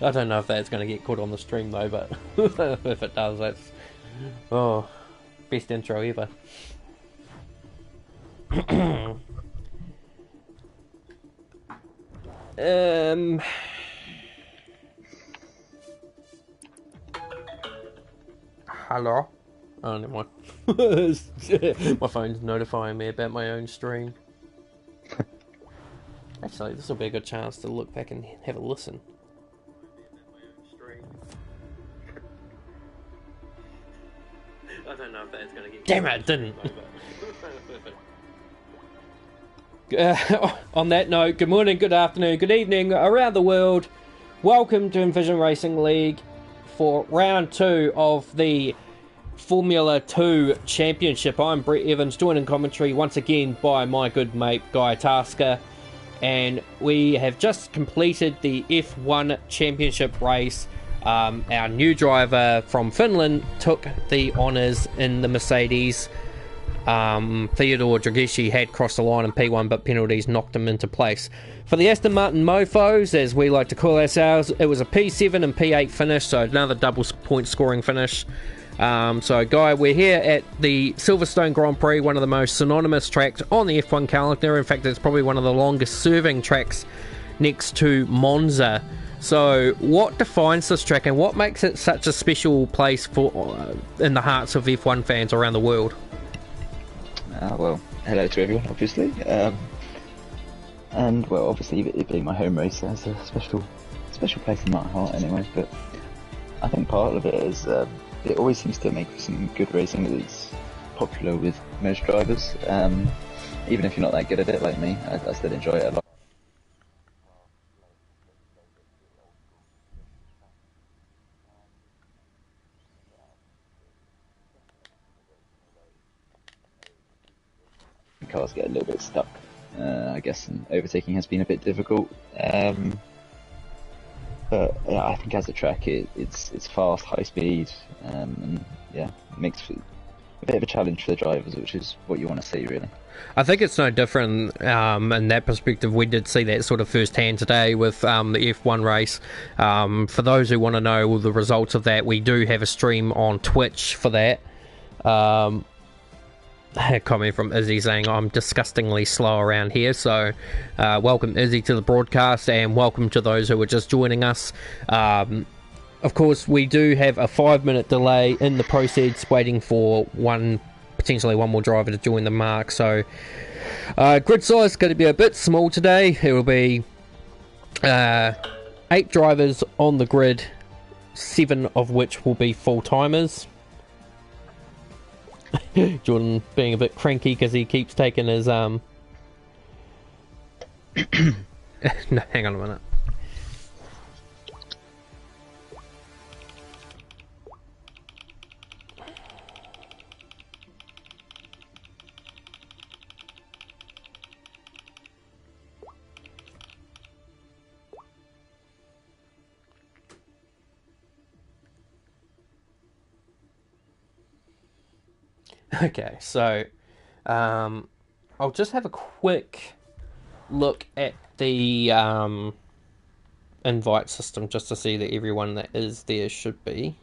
I don't know if that's going to get caught on the stream though, but if it does, that's best intro ever. Hello. Oh, never mind. My phone's notifying me about my own stream. Actually, this will be a good chance to look back and have a listen. I don't know if that's going to get... Damn it, it didn't! On that note, good morning, good afternoon, good evening around the world. Welcome to Envision Racing League for round 2 of the Formula 2 Championship. I'm Brett Evans, joined in commentary once again by my good mate Guy Tasker, and we have just completed the F1 Championship race. Our new driver from Finland took the honours in the Mercedes. Theodore Dragici had crossed the line in P1, but penalties knocked him into place. For the Aston Martin Mofos, as we like to call ourselves, it was a P7 and P8 finish, so another double point scoring finish. So Guy, we're here at the Silverstone Grand Prix, one of the most synonymous tracks on the F1 calendar. In fact, it's probably one of the longest serving tracks next to Monza. So what defines this track and what makes it such a special place for in the hearts of F1 fans around the world? Well, hello to everyone, obviously. And, well, obviously, it being my home race, it has a special place in my heart anyway. But I think part of it is it always seems to make for some good racing. It's popular with most drivers. Even if you're not that good at it, like me, I still enjoy it a lot. Cars get a little bit stuck, I guess, and overtaking has been a bit difficult. But yeah, I think as a track, it's fast, high speed, and yeah, it makes for a bit of a challenge for the drivers, which is what you want to see, really. I think it's no different in that perspective. We did see that sort of firsthand today with the F1 race. For those who want to know all the results of that, we do have a stream on Twitch for that. A comment from Izzy saying I'm disgustingly slow around here, so welcome Izzy to the broadcast, and welcome to those who are just joining us. Of course, we do have a 5-minute delay in the process, waiting for potentially one more driver to join the mark, so grid size is going to be a bit small today. It will be 8 drivers on the grid, 7 of which will be full-timers. Jordan being a bit cranky because he keeps taking his no, hang on a minute. Okay, so I'll just have a quick look at the invite system just to see that everyone that is there should be.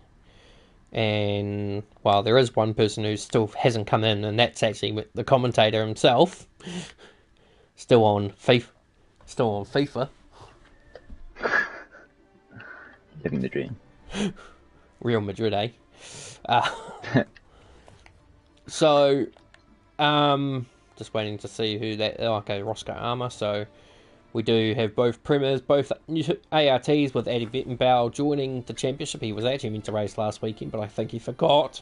And while there is one person who still hasn't come in, and that's actually the commentator himself, still on FIFA. Living the dream. Real Madrid, eh? So, just waiting to see who that... Okay, Roscoe Armour. So, we do have both Premiers, both ARTs with Eddie Vettenbauer joining the championship. He was actually meant to race last weekend, but I think he forgot.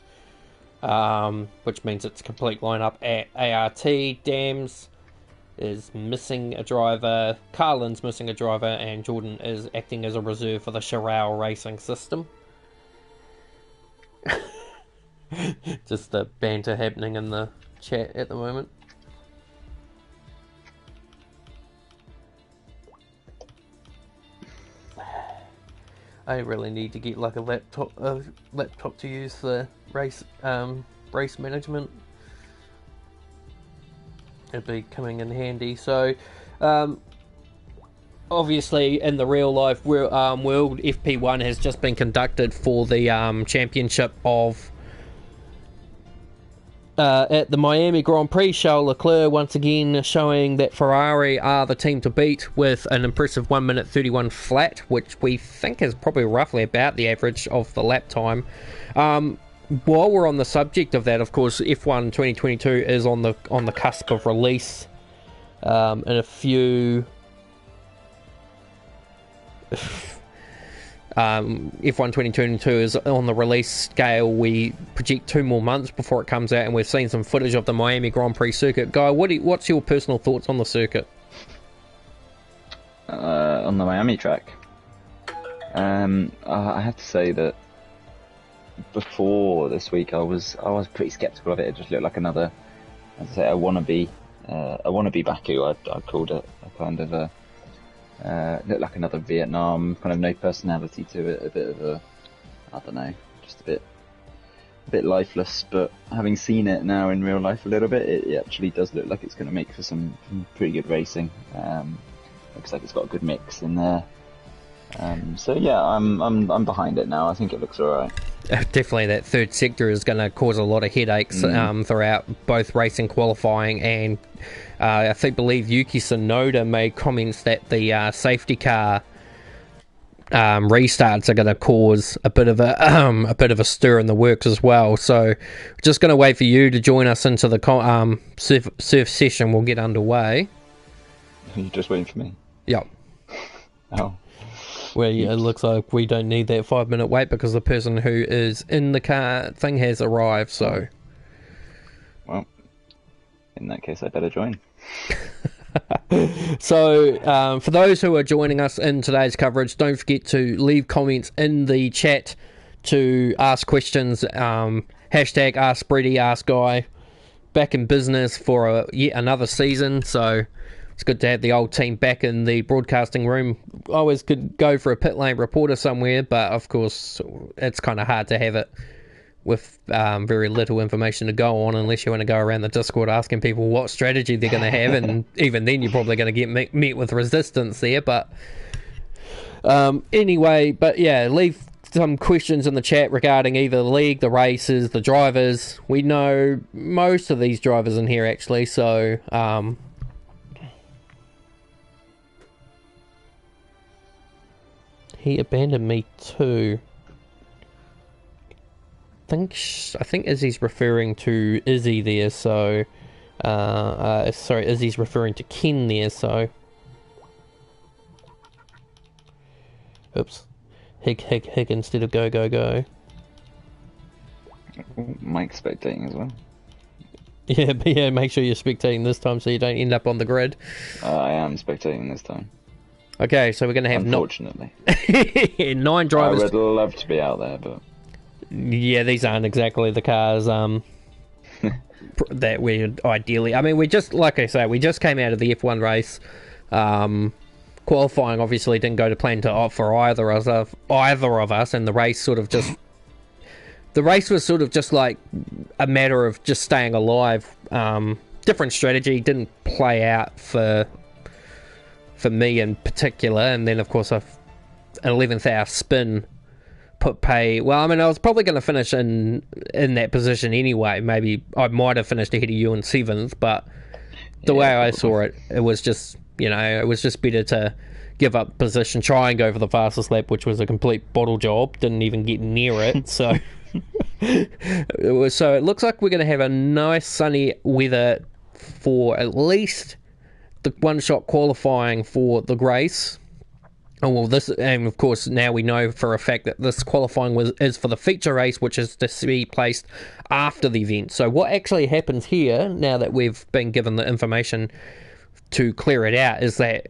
Which means it's a complete lineup at ART. Dams is missing a driver. Carlin's missing a driver. And Jordan is acting as a reserve for the Chirao Racing system. Just the banter happening in the chat at the moment. I really need to get like a laptop to use the race management. It'd be coming in handy. So obviously in the real life world, FP1 has just been conducted for the championship of at the Miami Grand Prix. Charles Leclerc once again showing that Ferrari are the team to beat with an impressive 1 minute 31 flat, which we think is probably roughly about the average of the lap time. While we're on the subject of that, of course, F1 2022 is on the cusp of release in a few. F1 2022 is on the release scale. We project 2 more months before it comes out, and we've seen some footage of the Miami Grand Prix circuit. Guy, what's your personal thoughts on the circuit? On the Miami track, I have to say that before this week, I was pretty skeptical of it. It just looked like another, as I say, a wannabe Baku. I called it a kind of a. Looked like another Vietnam, kind of no personality to it, a bit of a, I don't know, just a bit lifeless. But having seen it now in real life a little bit, it actually does look like it's going to make for some pretty good racing. Looks like it's got a good mix in there. So yeah, I'm behind it now. I think it looks alright. Definitely, that third sector is going to cause a lot of headaches throughout both racing, qualifying, and I believe Yuki Tsunoda made comments that the safety car restarts are going to cause a bit of a stir in the works as well. So, just going to wait for you to join us into the surf session. We'll get underway. You're just waiting for me? Yep. Oh. Well, yeah, it looks like we don't need that 5-minute wait because the person who is in the car thing has arrived, so... Well, in that case, I better join. So, for those who are joining us in today's coverage, don't forget to leave comments in the chat to ask questions. Hashtag Ask Brady, Ask Guy. Back in business for yet another season, so... It's good to have the old team back in the broadcasting room. Always could go for a pit lane reporter somewhere, but of course it's kind of hard to have it with very little information to go on unless you want to go around the Discord asking people what strategy they're going to have, and even then you're probably going to get met with resistance there. But anyway, but yeah, leave some questions in the chat regarding either the league, the races, the drivers. We know most of these drivers in here actually, so... He abandoned me too. I think Izzy's referring to Izzy there, so... sorry, Izzy's referring to Ken there, so... Oops. Hig instead of go. Mike's spectating as well. Yeah, but yeah, make sure you're spectating this time so you don't end up on the grid. I am spectating this time. Okay, so we're going to have... Unfortunately. 9 drivers... I would love to be out there, but... Yeah, these aren't exactly the cars that we'd ideally... I mean, we just, like I say, we just came out of the F1 race. Qualifying obviously didn't go to plan for either of us, and the race sort of just... The race was sort of just like a matter of just staying alive. Different strategy, didn't play out for me in particular, and then of course an 11th hour spin put pay. Well, I mean, I was probably going to finish in that position anyway. Maybe I might have finished ahead of you in 7th, but the way I saw it, it was just, it was just better to give up position, try and go for the fastest lap, which was a complete bottle job. Didn't even get near it, so it looks like we're going to have a nice sunny weather for at least the one-shot qualifying for the race. Oh, well, this, and of course now we know for a fact that this qualifying is for the feature race, which is to be placed after the event. So what actually happens here, now that we've been given the information to clear it out, is that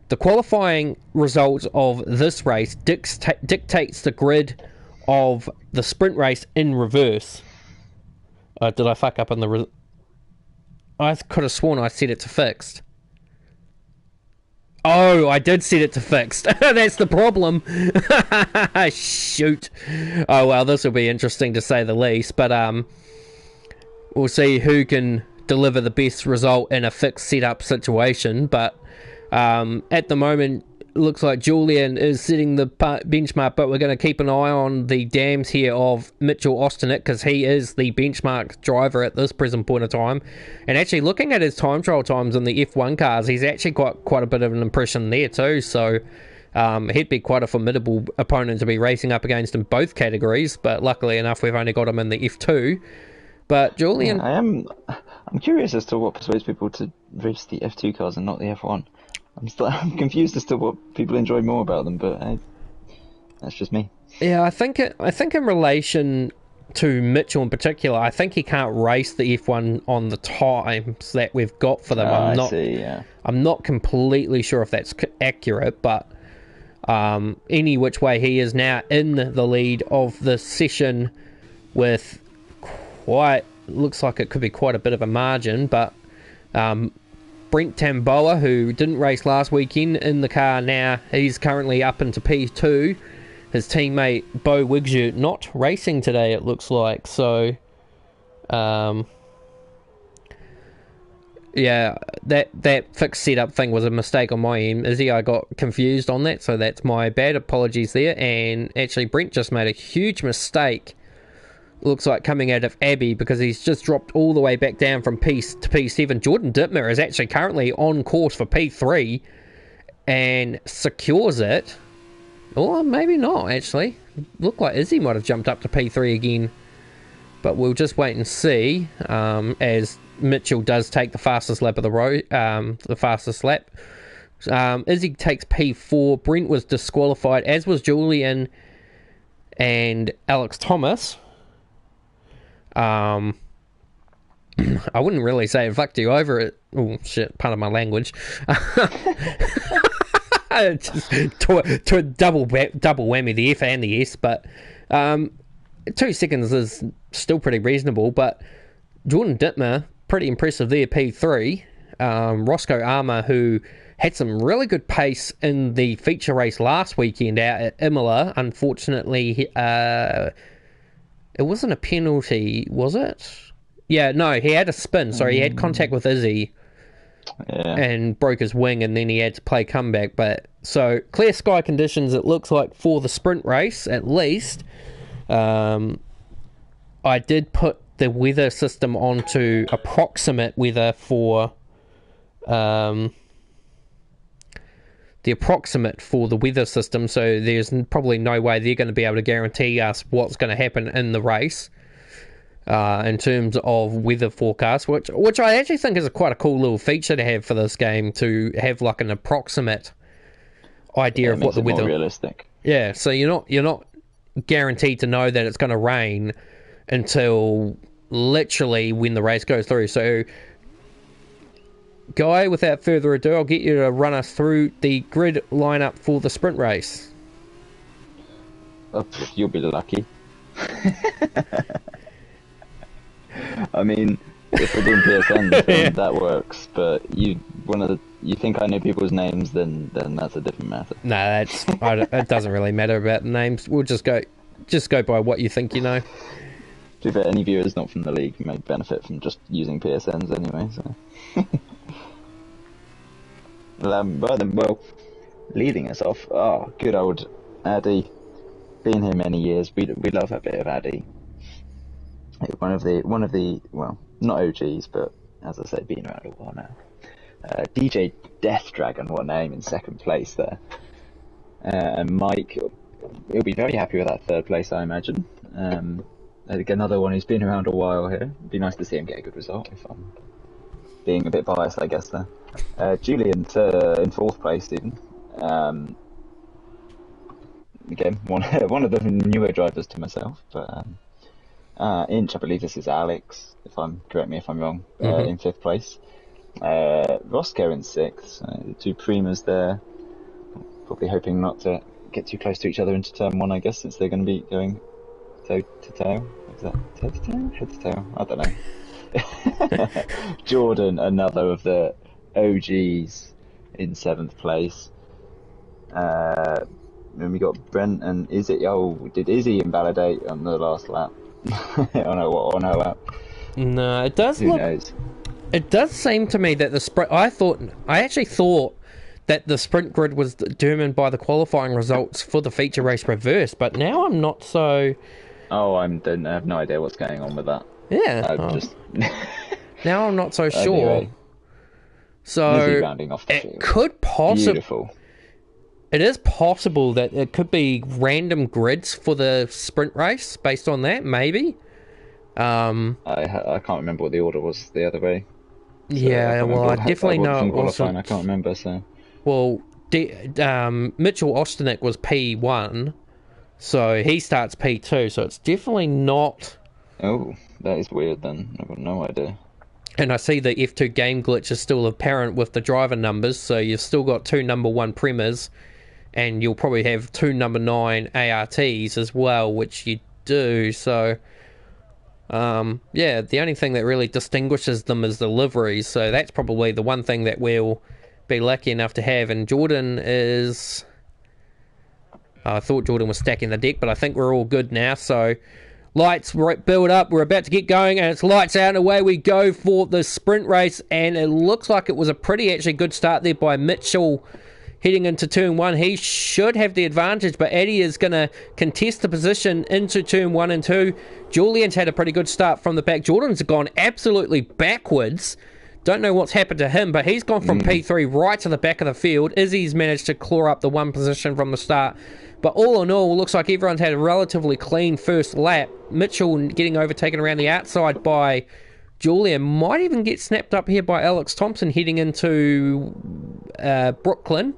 the qualifying results of this race dictates the grid of the sprint race in reverse. Did I fuck up on the... I could have sworn I set it to fixed. Oh, I did set it to fixed. That's the problem. Shoot. Oh, well, this will be interesting to say the least. But we'll see who can deliver the best result in a fixed setup situation. But at the moment, looks like Julian is setting the benchmark, but we're going to keep an eye on the dams here of Mitchell Osternick, because he is the benchmark driver at this present point of time. And actually, looking at his time trial times in the F1 cars, he's actually quite a bit of an impression there too. So he'd be quite a formidable opponent to be racing up against in both categories. But luckily enough, we've only got him in the F2. But Julian, I'm curious as to what persuades people to race the F2 cars and not the F1. I'm confused as to what people enjoy more about them, but that's just me. Yeah, I think in relation to Mitchell in particular, I think he can't race the F1 on the times that we've got for them. I'm not completely sure if that's accurate, but any which way, he is now in the lead of the session with looks like it could be quite a bit of a margin, but Brent Tamboa, who didn't race last weekend in the car now, he's currently up into P2. His teammate Bo Wigsu not racing today, it looks like. So, yeah, that fixed setup thing was a mistake on my end. Izzy, I got confused on that, so that's my bad. Apologies there. And actually, Brent just made a huge mistake, looks like, coming out of Abbey, because he's just dropped all the way back down from P to P7. Jordan Dittmer is actually currently on course for P3 and secures it. Or maybe not, actually. Looked like Izzy might have jumped up to P3 again. But we'll just wait and see, as Mitchell does take the fastest lap of the road, the fastest lap. Izzy takes P4. Brent was disqualified, as was Julian and Alex Thomas. I wouldn't really say it fucked you over it. Oh shit, pardon my language. Just to double whammy, the F and the S, but 2 seconds is still pretty reasonable. But Jordan Dittmer, pretty impressive there, P3. Roscoe Armour, who had some really good pace in the feature race last weekend out at Imola, unfortunately, it wasn't a penalty, was it? Yeah, no, he had a spin. Sorry, he had contact with Izzy and broke his wing, and then he had to play comeback. But so clear sky conditions, it looks like, for the sprint race at least. I did put the weather system onto approximate weather for the approximate for the weather system, so there's probably no way they're going to be able to guarantee us what's going to happen in the race in terms of weather forecast, which I actually think is quite a cool little feature to have for this game, to have like an approximate idea of what the weather. More realistic. Yeah, so you're not guaranteed to know that it's going to rain until literally when the race goes through. So, Guy, without further ado, I'll get you to run us through the grid lineup for the sprint race. Oh, you'll be lucky. I mean, if we're doing PSN, then that works. But you think I know people's names, then that's a different matter. No, it doesn't really matter about the names. We'll just go by what you think you know. To be fair, any viewers not from the league may benefit from just using PSNs anyway. So. Well, leading us off, good old Addy. Been here many years. We love a bit of Addy. One of the well, not OGs, but as I said, been around a while now. DJ Death Dragon, what a name, in second place there. And Mike, he'll be very happy with that third place, I imagine. Another one who's been around a while here. It'd be nice to see him get a good result, if I'm being a bit biased, I guess, there. Julian in fourth place, even. Again, one of the newer drivers to myself, but Inch, I believe this is Alex, correct me if I'm wrong, in fifth place. Roscoe in sixth, the two Primas there, probably hoping not to get too close to each other into turn one, I guess, since they're going to be going toe to tail. Is that toe to tail? Head to tail? I don't know. Jordan, another of the OGs, in seventh place. Then we got Brent and Izzy. Oh, did Izzy invalidate on the last lap? on her lap? No, it does. Who knows? It does seem to me that the sprint. I actually thought that the sprint grid was determined by the qualifying results for the feature race reverse, but now I'm not so... Oh, I have no idea what's going on with that. Yeah. Just... Now I'm not so sure. Anyway, so rounding off the it field. could possibly... Beautiful. It is possible that it could be random grids for the sprint race based on that, maybe. I can't remember what the order was the other way. So yeah, I definitely know it wasn't. I can't remember, so... Well, Mitchell Osternick was P1, so he starts P2, so it's definitely not... Oh, that is weird then. I've got no idea. And I see the F2 game glitch is still apparent with the driver numbers, so you've still got 2 number 1 Premiers, and you'll probably have 2 number 9 ARTs as well, which you do, so... yeah, the only thing that really distinguishes them is the liveries, so that's probably the one thing that we'll be lucky enough to have. And Jordan is... I thought Jordan was stacking the deck, but I think we're all good now, so... Lights build up, we're about to get going, and it's lights out, and away we go for the sprint race, and it looks like it was a pretty actually good start there by Mitchell heading into turn 1. He should have the advantage, but Eddie is going to contest the position into turn 1 and 2. Julian's had a pretty good start from the back. Jordan's gone absolutely backwards. Don't know what's happened to him, but he's gone from P3 right to the back of the field. Izzy's managed to claw up the 1 position from the start. But all in all, looks like everyone's had a relatively clean first lap. Mitchell getting overtaken around the outside by Julian. Might even get snapped up here by Alex Thompson heading into Brooklyn.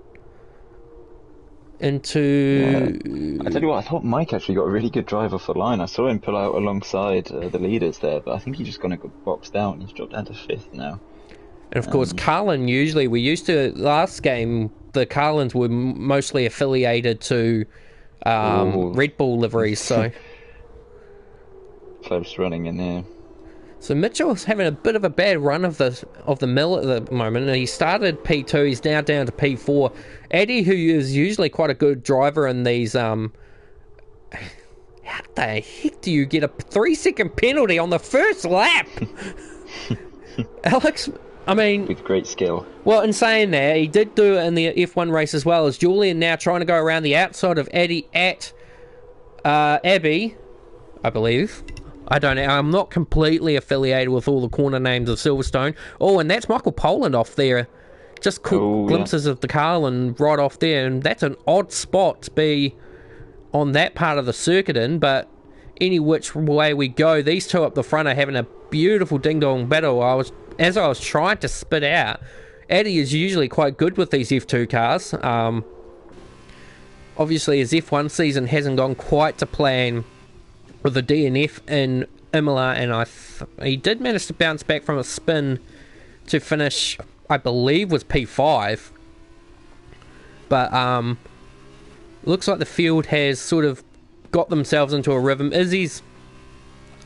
Yeah. I tell you what, I thought Mike actually got a really good drive off the line. I saw him pull out alongside the leaders there, but I think he just kind of got boxed out and he's dropped down to 5th now. And of course, Carlin usually, last game, the Carlins were mostly affiliated to Red Bull liveries, so... Close running in there. So Mitchell's having a bit of a bad run of the mill at the moment. He started P2, he's now down to P4. Eddie, who is usually quite a good driver in these... How the heck do you get a 3-second penalty on the first lap? Alex... I mean... With great skill. Well, in saying that, he did do it in the F1 race as well, as Julian now trying to go around the outside of Eddie at Abbey, I believe. I don't know. I'm not completely affiliated with all the corner names of Silverstone. Oh, and that's Michael Poland off there. Just cool glimpses of the Carlin right off there, and that's an odd spot to be on that part of the circuit in, but any which way we go, these two up the front are having a beautiful ding-dong battle. As I was trying to spit out, Eddie is usually quite good with these F2 cars. Obviously, his F1 season hasn't gone quite to plan with the DNF in Imola, and he did manage to bounce back from a spin to finish, I believe, was P5. But looks like the field has sort of got themselves into a rhythm. Izzy's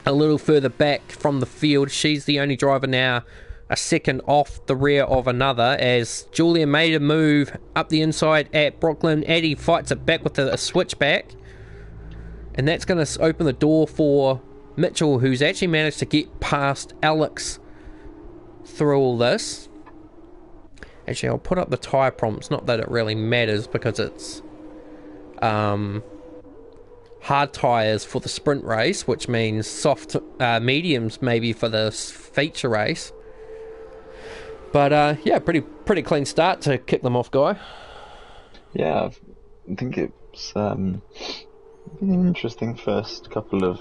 a little further back from the field. She's the only driver now a second off the rear of another, as Julian made a move up the inside at Brooklyn. Eddie fights it back with a switchback, and that's going to open the door for Mitchell, who's actually managed to get past Alex through all this. Actually, I'll put up the tyre prompts, not that it really matters, because it's hard tyres for the sprint race, which means soft mediums maybe for the feature race. But yeah, pretty clean start to kick them off, Guy. Yeah, I think it's been an interesting first couple of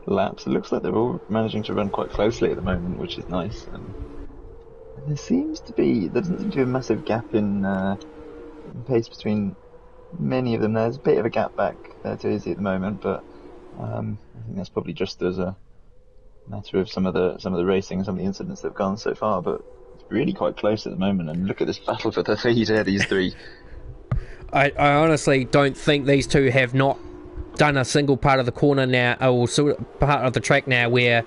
laps. It looks like they're all managing to run quite closely at the moment, which is nice. And there doesn't seem to be a massive gap in pace between many of them. There's a bit of a gap back there to Izzy at the moment, but I think that's probably just as a matter of some of the racing and some of the incidents that have gone so far. But it's really quite close at the moment, and look at this battle for the lead here, these three. I honestly don't think these two have not done a single part of the corner now, or sort of part of the track now where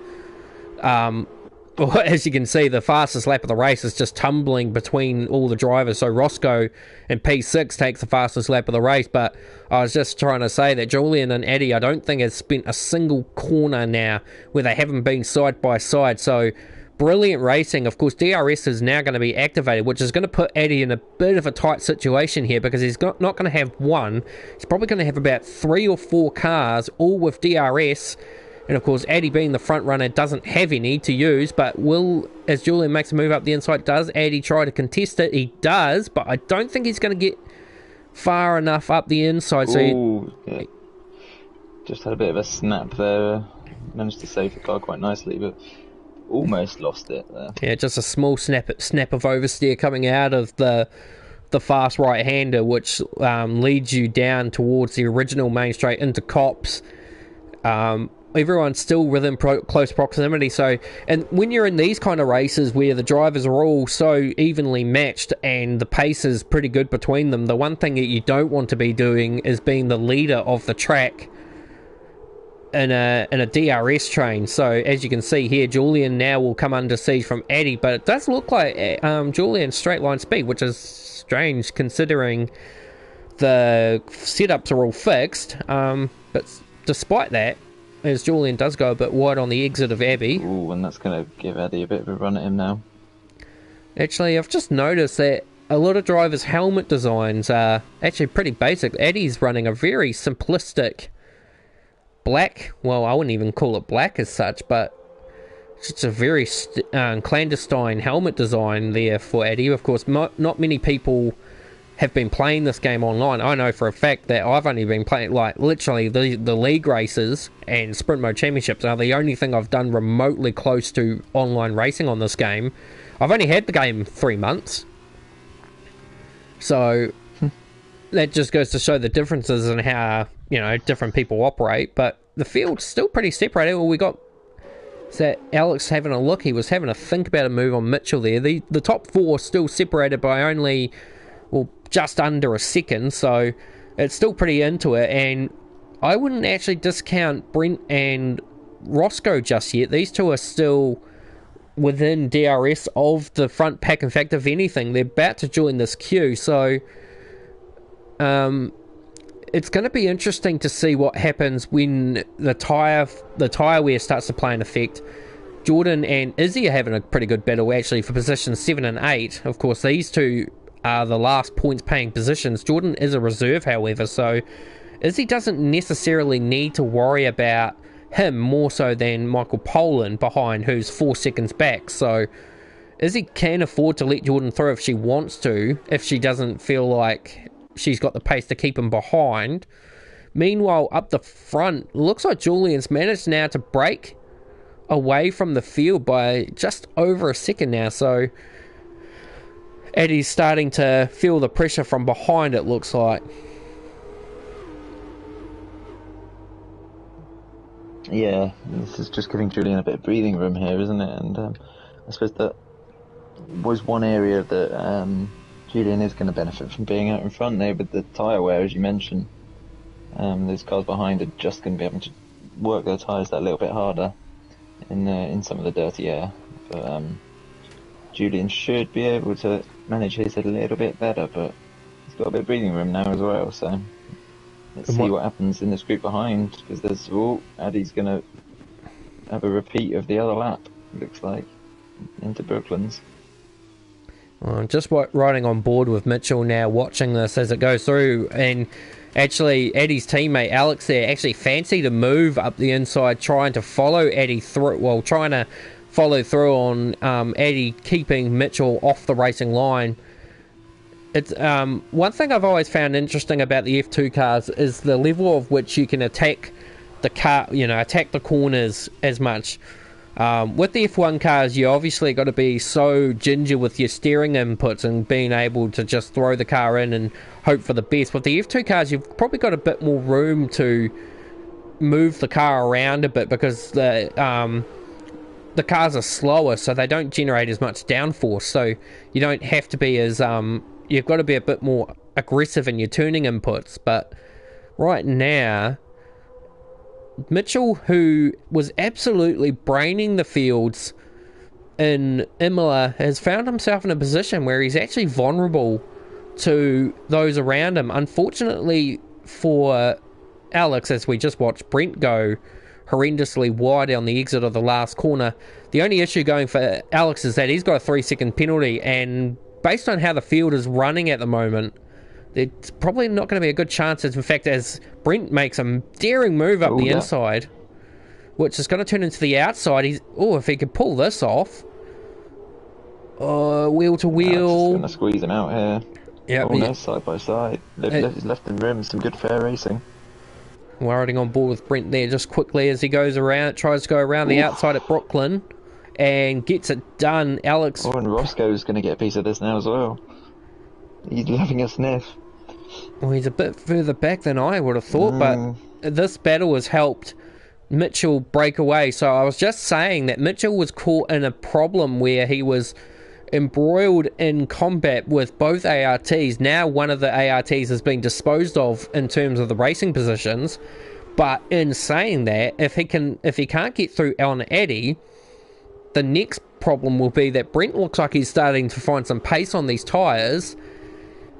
well, as you can see, the fastest lap of the race is just tumbling between all the drivers. So Roscoe in P6 takes the fastest lap of the race. But I was just trying to say that Julian and Eddie, I don't think has spent a single corner now where they haven't been side by side. So brilliant racing. Of course, DRS is now going to be activated, which is going to put Eddie in a bit of a tight situation here, because he's not going to have one. He's probably going to have about 3 or 4 cars, all with DRS. And of course, Eddie, being the front runner, doesn't have any to use, but as Julian makes a move up the inside, does Eddie try to contest it? He does, but I don't think he's going to get far enough up the inside. So yeah. Just had a bit of a snap there. Managed to save the car quite nicely, but almost lost it there. Yeah, just a small snap of oversteer coming out of the fast right-hander, which leads you down towards the original main straight into Cops. Everyone's still within close proximity. So, and when you're in these kind of races where the drivers are all so evenly matched and the pace is pretty good between them, the one thing that you don't want to be doing is being the leader of the track in a DRS train. So, as you can see here, Julian now will come under siege from Eddie, but it does look like Julian's straight line speed, which is strange considering the setups are all fixed. But despite that, as Julian does go a bit wide on the exit of Abbey. Ooh, and that's going to give Eddie a bit of a run at him now. Actually, I've just noticed that a lot of drivers' helmet designs are actually pretty basic. Eddie's running a very simplistic black, well, I wouldn't even call it black as such, but it's a very clandestine helmet design there for Eddie. Of course, not many people have been playing this game online. I know for a fact that I've only been playing, like, literally the league races and sprint mode championships are the only thing I've done remotely close to online racing on this game. I've only had the game 3 months, so that just goes to show the differences in how, you know, different people operate. But the field's still pretty separated. Well, we got that Alex having a look. He was having a think about a move on Mitchell there. The top 4 still separated by only, well, just under a second, so it's still pretty into it. And I wouldn't actually discount Brent and Roscoe just yet. These two are still within DRS of the front pack. In fact, if anything, they're about to join this queue, so it's going to be interesting to see what happens when the tyre wear starts to play an effect. Jordan and Izzy are having a pretty good battle actually for positions 7 and 8. Of course, these two are the last points paying positions. Jordan is a reserve, however, so Izzy doesn't necessarily need to worry about him more so than Michael Poland behind, who's 4 seconds back. So Izzy can afford to let Jordan through if she wants to, if she doesn't feel like she's got the pace to keep him behind. Meanwhile, up the front, looks like Julian's managed now to break away from the field by just over a second now, so Eddie's starting to feel the pressure from behind, it looks like. Yeah, this is just giving Julian a bit of breathing room here, isn't it? And I suppose that was one area that Julian is going to benefit from being out in front there with the tyre wear, as you mentioned. Those cars behind are just going to be having to work their tyres that little bit harder in some of the dirty air. But Julian should be able to manage his a little bit better, but he's got a bit of breathing room now as well, so let's see what happens in this group behind, because there's, Addy's going to have a repeat of the other lap, it looks like, into Brooklands. I'm just riding on board with Mitchell now, watching this as it goes through, and actually Eddie's teammate Alex there actually fancied a move up the inside, trying to follow Eddie through, well, trying to follow through on Eddie, keeping Mitchell off the racing line. It's one thing I've always found interesting about the F2 cars is the level of which you can attack the car, attack the corners as much. With the F1 cars, you obviously got to be so ginger with your steering inputs and being able to just throw the car in and hope for the best. With the F2 cars, you've probably got a bit more room to move the car around a bit, because the cars are slower, so they don't generate as much downforce, so you don't have to be as you've got to be a bit more aggressive in your tuning inputs. But right now, Mitchell, who was absolutely braining the fields in Imola, has found himself in a position where he's actually vulnerable to those around him. Unfortunately for Alex, as we just watched Brent go horrendously wide on the exit of the last corner. The only issue going for Alex is that he's got a 3-second penalty, and based on how the field is running at the moment, it's probably not going to be a good chance. In fact, as Brent makes a daring move up the inside, which is going to turn into the outside. If he could pull this off. Wheel to wheel. Just going to squeeze him out here. Yeah, no, side by side. They've left him room, some good fair racing. Riding on board with Brent there just quickly as he goes around, tries to go around the outside at Brooklyn and gets it done. Alex. And Roscoe's going to get a piece of this now as well. He's having a sniff. Well, he's a bit further back than I would have thought, but this battle has helped Mitchell break away. So I was just saying that Mitchell was caught in a problem where he was embroiled in combat with both ARTs. Now one of the ARTs has been disposed of in terms of the racing positions, but in saying that, if he can't get through on Eddie, the next problem will be that Brent looks like he's starting to find some pace on these tyres,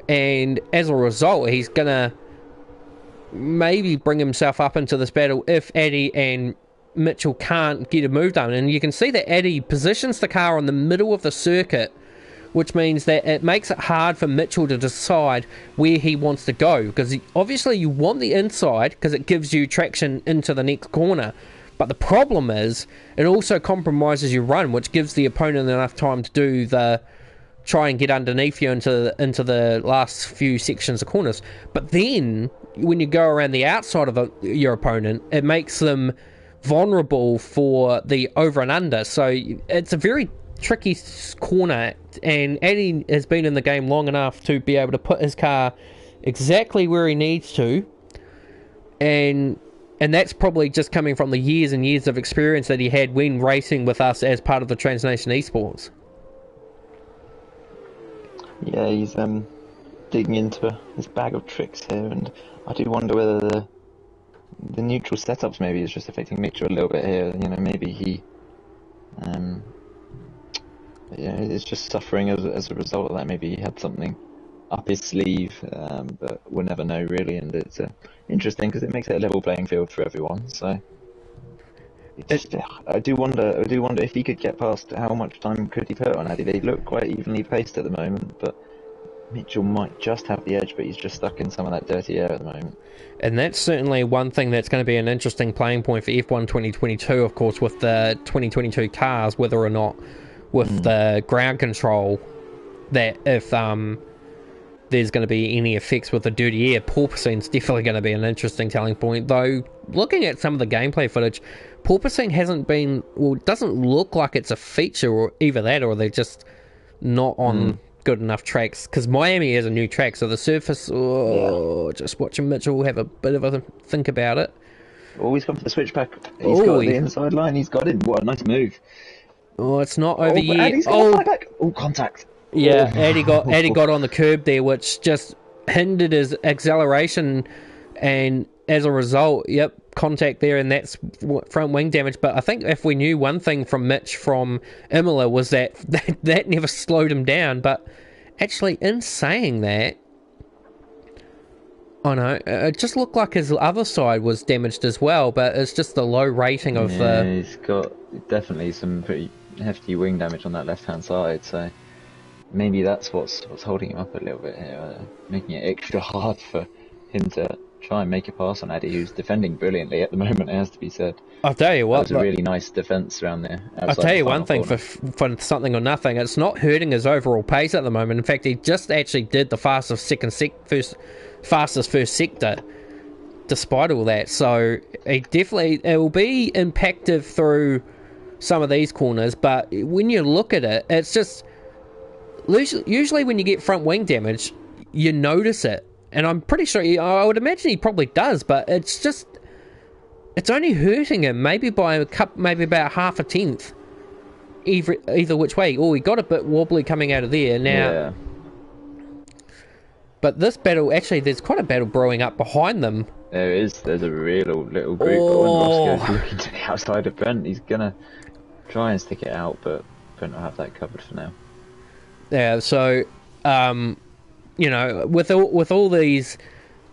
and as a result he's gonna maybe bring himself up into this battle if Eddie and Mitchell can't get a move done. And you can see that Eddie positions the car on the middle of the circuit, which means that it makes it hard for Mitchell to decide where he wants to go, because obviously you want the inside because it gives you traction into the next corner, but the problem is it also compromises your run, which gives the opponent enough time to do the try and get underneath you into the last few sections of corners. But then when you go around the outside of your opponent, it makes them vulnerable for the over and under. So it's a very tricky corner, and Eddie has been in the game long enough to be able to put his car exactly where he needs to, and that's probably just coming from the years and years of experience that he had when racing with us as part of the Transnation Esports. Yeah, he's digging into his bag of tricks here, and I do wonder whether the neutral setups maybe is just affecting Mitchell a little bit here. You know, maybe he is just suffering as a result of that. Maybe he had something up his sleeve, but we'll never know really. And it's interesting because it makes it a level playing field for everyone. So I do wonder if he could get past, how much time could he put on Eddie. They look quite evenly paced at the moment, but Mitchell might just have the edge, but he's just stuck in some of that dirty air at the moment. And that's certainly one thing that's going to be an interesting playing point for F1 2022, of course, with the 2022 cars, whether or not with the ground control, that if there's going to be any effects with the dirty air. Porpoising's definitely going to be an interesting telling point, though looking at some of the gameplay footage, porpoising doesn't look like it's a feature, or either that or they're just not on good enough tracks, because Miami is a new track, so the surface, just watching Mitchell have a bit of a think about it. Oh, he's gone for the switchback. He's got the inside line. He's got it. What a nice move. Oh, it's not over yet. Back. Oh, contact. Yeah, Eddie got on the curb there, which just hindered his acceleration, and as a result, contact there, and that's front wing damage. But I think if we knew one thing from Mitch from Imola was that never slowed him down. But actually, in saying that, I know it just looked like his other side was damaged as well. But it's just the low rating of he's got definitely some pretty hefty wing damage on that left hand side. So maybe that's what's holding him up a little bit here, making it extra hard for him to try and make a pass on Eddie, who's defending brilliantly at the moment, it has to be said. I'll tell you what, that was a really nice defence around there. I'll tell you one thing, for something or nothing, it's not hurting his overall pace at the moment. In fact, he just actually did the fastest first sector despite all that. So it will be impacted through some of these corners, but when you look at it, it's just usually when you get front wing damage, you notice it. And I'm pretty sure, I would imagine he probably does, but it's only hurting him maybe by maybe about half a tenth, either which way. Oh, he got a bit wobbly coming out of there now. Yeah. But this battle, actually, there's quite a battle brewing up behind them. There is. There's a real little group. Oh. When Roscoe's looking to the outside of Brent, he's gonna try and stick it out, but Brent will have that covered for now. Yeah. So, with all these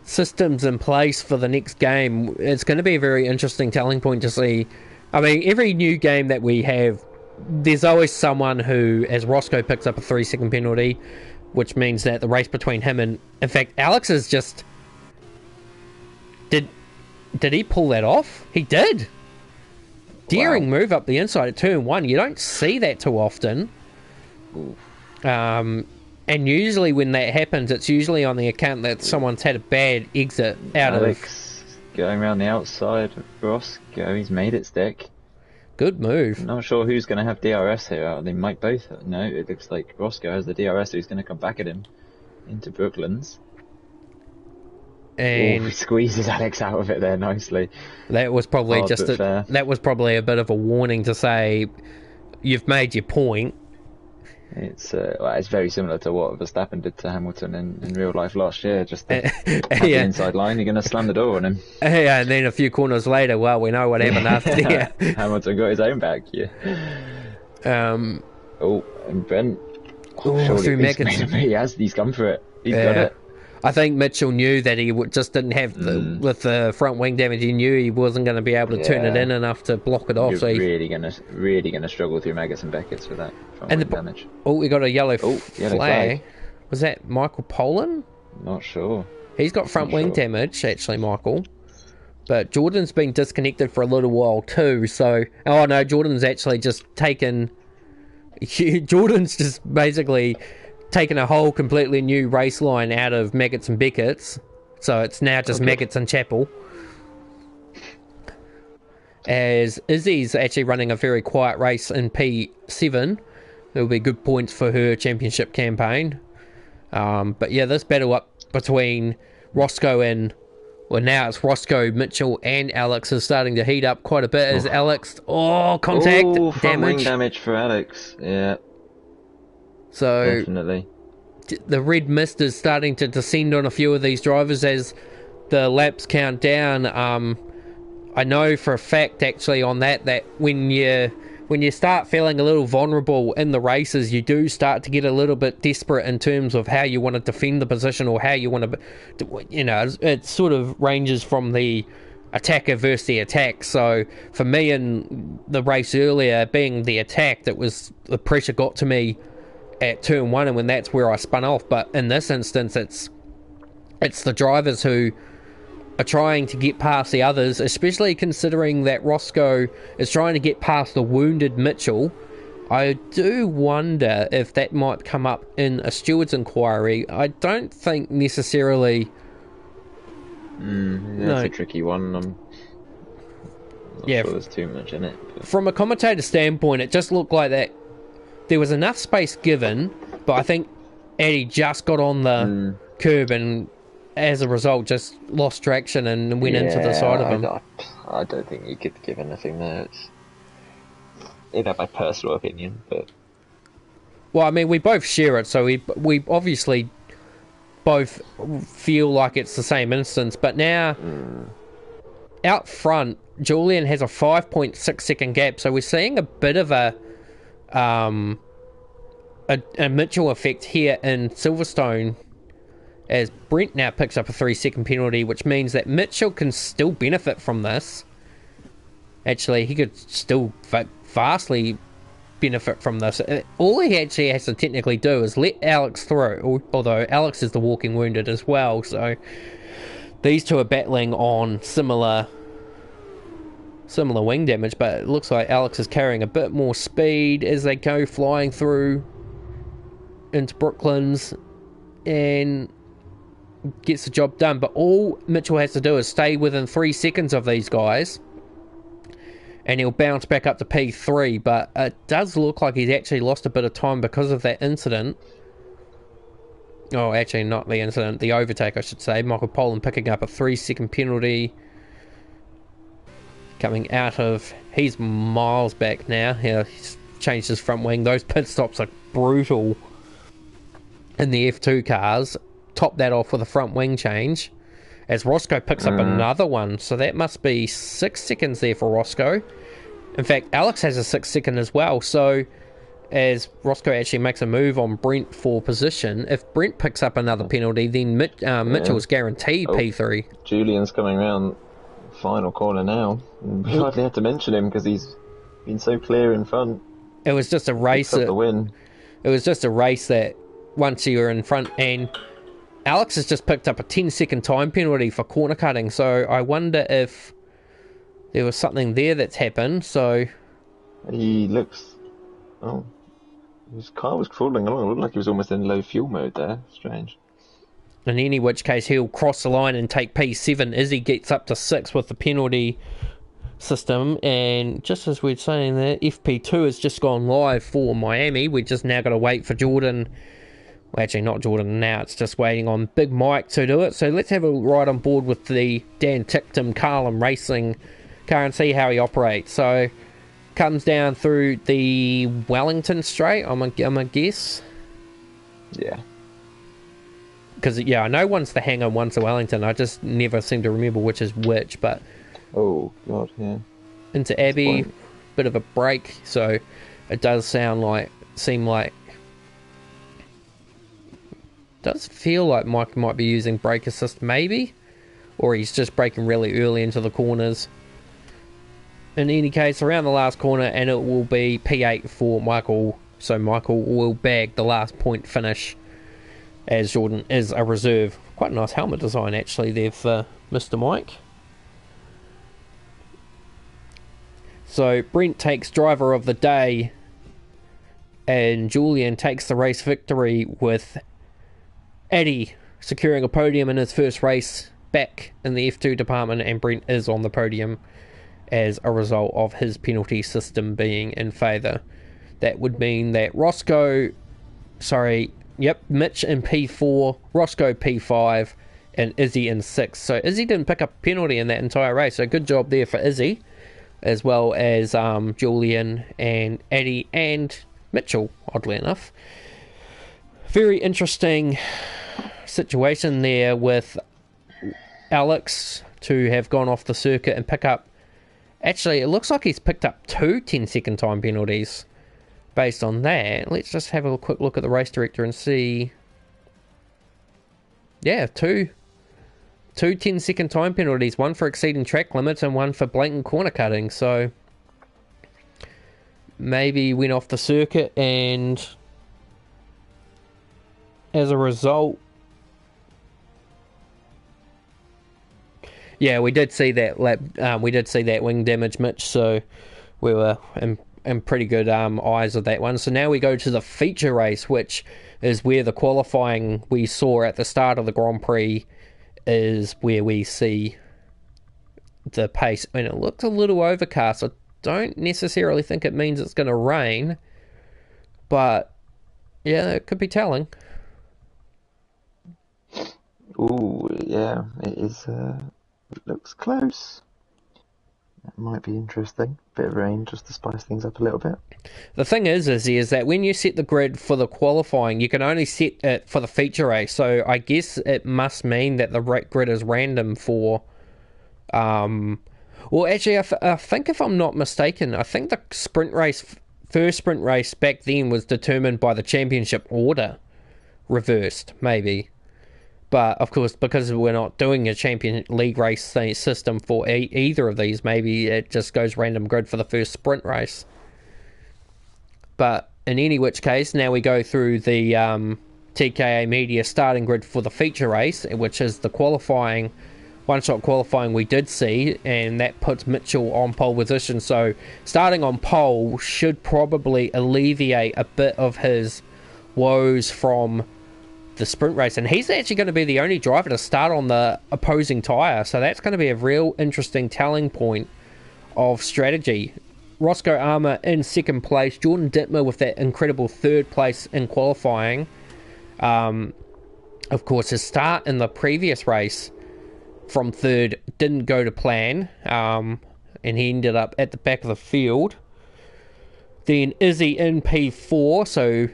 systems in place for the next game, it's going to be a very interesting telling point to see. I mean, every new game that we have, there's always someone who, as Roscoe picks up a 3-second penalty, which means that the race between him and, in fact, Alex is just... Did he pull that off? He did. Daring move up the inside at turn 1. You don't see that too often. And usually when that happens, it's usually on the account that someone's had a bad exit out Alex going around the outside of Roscoe. He's made it stick. Good move. Not sure who's going to have DRS here. They might both. No, it looks like Roscoe has the DRS, who's going to come back at him into Brooklands. And he squeezes Alex out of it there nicely. That was probably that was probably a bit of a warning to say, you've made your point. It's very similar to what Verstappen did to Hamilton in real life last year. Just the inside line, you're going to slam the door on him. Yeah, and then a few corners later, well, we know what happened after. Yeah. Hamilton got his own back. Yeah. And Brent. He's come for it. He's got it. I think Mitchell knew that he just didn't have with the front wing damage. He knew he wasn't going to be able to turn it in enough to block it off. You're really gonna struggle through Maggots and Beckett's with that front wing damage. Oh, we got a yellow flag. Was that Michael Pollan? Not sure. He's got front wing damage, actually, Michael. But Jordan's been disconnected for a little while too. So, oh no, Jordan's actually just taken. Jordan's just basically taken a whole completely new race line out of Maggots and Beckett's, so it's now just Maggots and Chapel. As Izzy's actually running a very quiet race in P7, there'll be good points for her championship campaign. But yeah, this battle up between Roscoe and, well, now it's Roscoe, Mitchell, and Alex is starting to heat up quite a bit. As Alex, contact front wing damage for Alex. Yeah. So definitely, the red mist is starting to descend on a few of these drivers as the laps count down. I know for a fact, actually, on that when you start feeling a little vulnerable in the races, you do start to get a little bit desperate in terms of how you want to defend the position or how you want to, it sort of ranges from the attacker versus the attack. So for me in the race earlier, being the attack, the pressure got to me at turn 1, and when that's where I spun off. But in this instance, it's the drivers who are trying to get past the others, especially considering that Roscoe is trying to get past the wounded Mitchell. I do wonder if that might come up in a steward's inquiry. I don't think necessarily. That's a tricky one. I'm not sure there's too much in it. But from a commentator standpoint, it just looked like that there was enough space given, but I think Eddie just got on the curb and as a result just lost traction and went into the side of him. I don't think you could give anything there. It's my personal opinion, but well, I mean, we both share it, so we obviously both feel like it's the same instance. But now out front, Julian has a 5.6 second gap, so we're seeing a bit of a Mitchell effect here in Silverstone, as Brent now picks up a 3-second penalty, which means that Mitchell can still benefit from this. Actually, he could still vastly benefit from this. All he actually has to technically do is let Alex through, although Alex is the walking wounded as well, so these two are battling on similar wing damage, but it looks like Alex is carrying a bit more speed as they go flying through into Brooklands and gets the job done. But all Mitchell has to do is stay within 3 seconds of these guys and he'll bounce back up to P3, but it does look like he's actually lost a bit of time because of that incident. Oh, actually not the incident, the overtake I should say. Michael Pollan picking up a 3-second penalty. Coming out of, he's miles back now. Yeah, he's changed his front wing. Those pit stops are brutal in the F2 cars. Top that off with a front wing change as Roscoe picks up another one. So that must be 6 seconds there for Roscoe. In fact, Alex has a 6 second as well. So as Roscoe actually makes a move on Brent for position. If Brent picks up another penalty, then Mitchell's guaranteed P3. Julian's coming round final corner now. We hardly had to mention him because he's been so clear in front. It was just a race. The win. It was just a race that once you were in front, and Alex has just picked up a 10-second time penalty for corner cutting. So I wonder if there was something there that's happened. So he looks. Oh, his car was crawling along. It looked like he was almost in low fuel mode there. Strange. In any which case, he'll cross the line and take P7 as he gets up to 6 with the penalty system. And just as we're saying that, FP2 has just gone live for Miami. We just now got to wait for Jordan. Well, actually, not Jordan now. It's just waiting on Big Mike to do it. So let's have a ride on board with the Dan Ticktum Carlin Racing car and see how he operates. So comes down through the Wellington Straight, I'm a guess. Yeah. Because, yeah, I know one's the Hangar and one's the Wellington. I just never seem to remember which is which, but... Oh, God, yeah. Into Abbey, bit of a break, so it does seem like... Does feel like Mike might be using brake assist, maybe? Or he's just braking really early into the corners. In any case, around the last corner, and it will be P8 for Michael. So Michael will bag the last point finish, as Jordan is a reserve. Quite a nice helmet design, actually, there for Mr. Mike. So Brent takes driver of the day, and Julian takes the race victory with Eddie securing a podium in his first race back in the F2 department, and Brent is on the podium as a result of his penalty system being in favour. That would mean that Mitch in P4, Roscoe P5, and Izzy in 6. So Izzy didn't pick up a penalty in that entire race, so good job there for Izzy, as well as Julian and Eddie and Mitchell, oddly enough. Very interesting situation there with Alex to have gone off the circuit and pick up... Actually, it looks like he's picked up 2 10-second time penalties based on that. Let's just have a quick look at the race director and see. Yeah, two 10-second time penalties, one for exceeding track limits and one for blatant corner cutting. So maybe he went off the circuit, and as a result, yeah, we did see that wing damage, Mitch. So we were in pretty good eyes of that one. So now we go to the feature race, which is where the qualifying we saw at the start of the Grand Prix is where we see the pace. I mean, it looked a little overcast. I don't necessarily think it means it's going to rain, but yeah, it could be telling. Ooh, yeah, it is. It looks close. That might be interesting. Bit of rain just to spice things up a little bit. The thing is that when you set the grid for the qualifying, you can only set it for the feature race. So I guess it must mean that the grid is random for... Well, actually, I think if I'm not mistaken, I think the first sprint race back then was determined by the championship order. Reversed, maybe. But, of course, because we're not doing a Champion League race system for either of these, maybe it just goes random grid for the first sprint race. But in any which case, now we go through the TKA Media starting grid for the feature race, which is the qualifying, one-shot qualifying we did see, and that puts Mitchell on pole position. So starting on pole should probably alleviate a bit of his woes from the sprint race, and he's actually going to be the only driver to start on the opposing tyre, so that's going to be a real interesting telling point of strategy. Roscoe Armour in second place, Jordan Dittmer with that incredible third place in qualifying. Of course, his start in the previous race from third didn't go to plan, and he ended up at the back of the field. Then Izzy in P4, so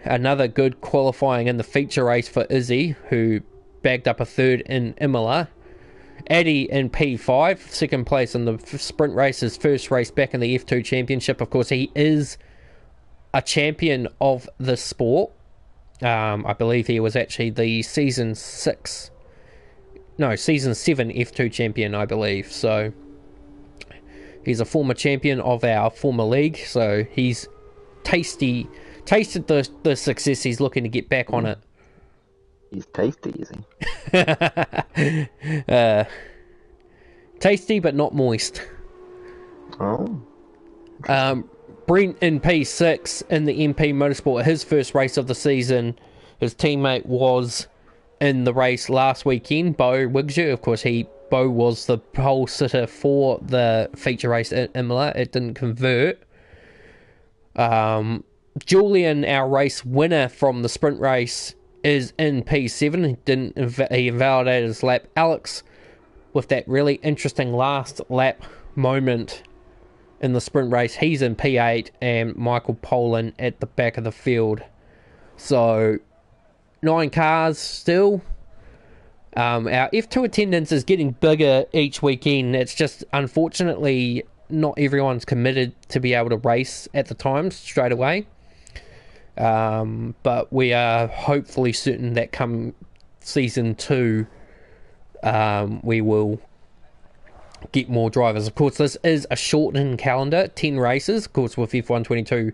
another good qualifying in the feature race for Izzy, who bagged up a third in Imola. Eddie in P5, second place in the sprint race, his first race back in the F2 Championship. Of course, he is a champion of the sport. I believe he was actually the season 7 F2 champion, I believe. So he's a former champion of our former league. So he's tasted the success. He's looking to get back on it. He's tasty, is he? Tasty but not moist. Oh. Brent in P6 in the MP Motorsport, his first race of the season. His teammate was in the race last weekend, Bo Wigju. Of course, Bo was the pole sitter for the feature race at Imola. It didn't convert. Julian, our race winner from the sprint race, is in P7. He invalidated his lap. Alex, with that really interesting last lap moment in the sprint race, he's in P8, and Michael Pollan at the back of the field. So 9 cars still. Our F2 attendance is getting bigger each weekend. It's just, unfortunately, not everyone's committed to be able to race at the times straight away. But we are hopefully certain that come season 2, we will get more drivers. Of course, this is a shortened calendar, 10 races. Of course, with F1 22,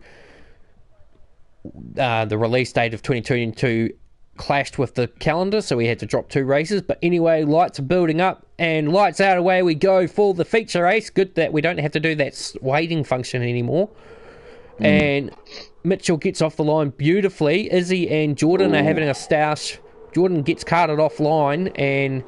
the release date of 2022 clashed with the calendar, so we had to drop 2 races. But anyway, lights are building up, and lights out, away we go for the feature race. Good that we don't have to do that waiting function anymore. And Mitchell gets off the line beautifully. Izzy and Jordan are having a stoush. Jordan gets carted offline, and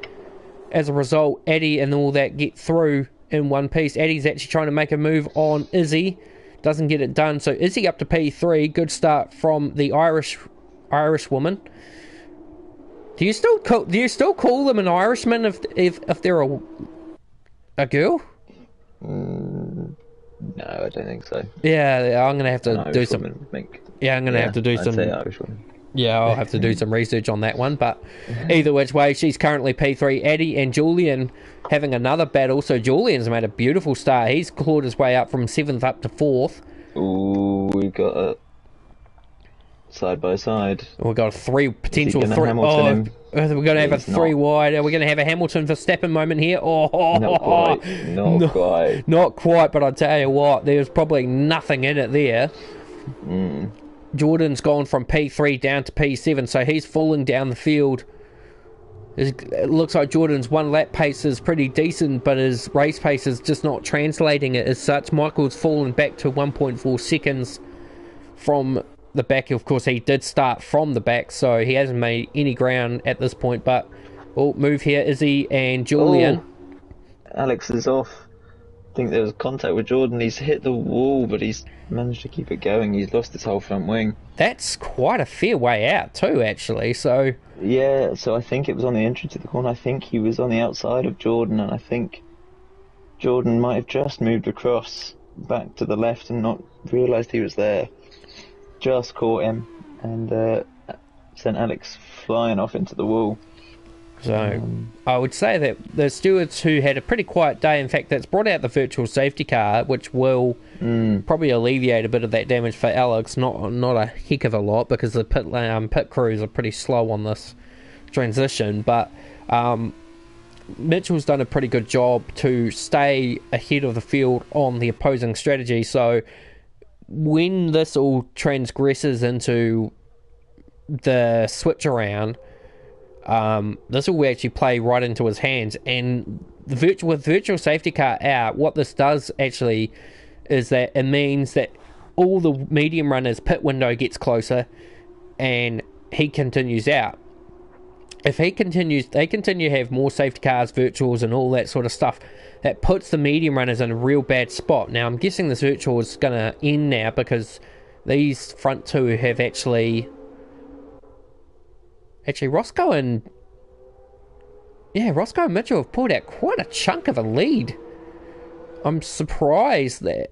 as a result, Addy and all that get through in one piece. Addy's actually trying to make a move on Izzy. Doesn't get it done. So Izzy up to P3. Good start from the Irish woman. Do you still call them an Irishman if they're a girl? No, I don't think so. Yeah, I'm gonna have to do some. I'm gonna have to do some. I'd say Irish woman. Yeah, I'll have to do some research on that one. But either which way, she's currently P3. Addy and Julian having another battle. So Julian's made a beautiful start. He's clawed his way up from 7th up to 4th. Ooh, we've got a side by side. We've got a 3 potential 3. We're going to have a 3 wide. Are we going to have a Hamilton Verstappen moment here? Not quite. Not quite, but I tell you what, there's probably nothing in it there. Jordan's gone from P3 down to P7, so he's falling down the field. It looks like Jordan's 1 lap pace is pretty decent, but his race pace is just not translating it as such. Michael's fallen back to 1.4 seconds from the back. Of course, he did start from the back, so he hasn't made any ground at this point. But move here, Izzy and Julian. Alex is off. I think there was contact with Jordan. He's hit the wall, but he's managed to keep it going. He's lost his whole front wing. That's quite a fair way out too, actually. So yeah, so I think it was on the entrance to the corner. I think he was on the outside of Jordan, and I think Jordan might have just moved across back to the left and not realised he was there. Just caught him and sent Alex flying off into the wall. So I would say that the stewards who had a pretty quiet day, in fact, that's brought out the virtual safety car, which will probably alleviate a bit of that damage for Alex. Not a heck of a lot, because the pit crews are pretty slow on this transition. But Mitchell's done a pretty good job to stay ahead of the field on the opposing strategy. So when this all transgresses into the switch around, this will actually play right into his hands. And with virtual safety car out, what this does actually is that it means that all the medium runners' pit window gets closer and he continues out. If they continue to have more safety cars, virtuals and all that sort of stuff, that puts the medium runners in a real bad spot. Now I'm guessing this virtual is going to end now, because these front two have actually Roscoe and Mitchell have pulled out quite a chunk of a lead. I'm surprised that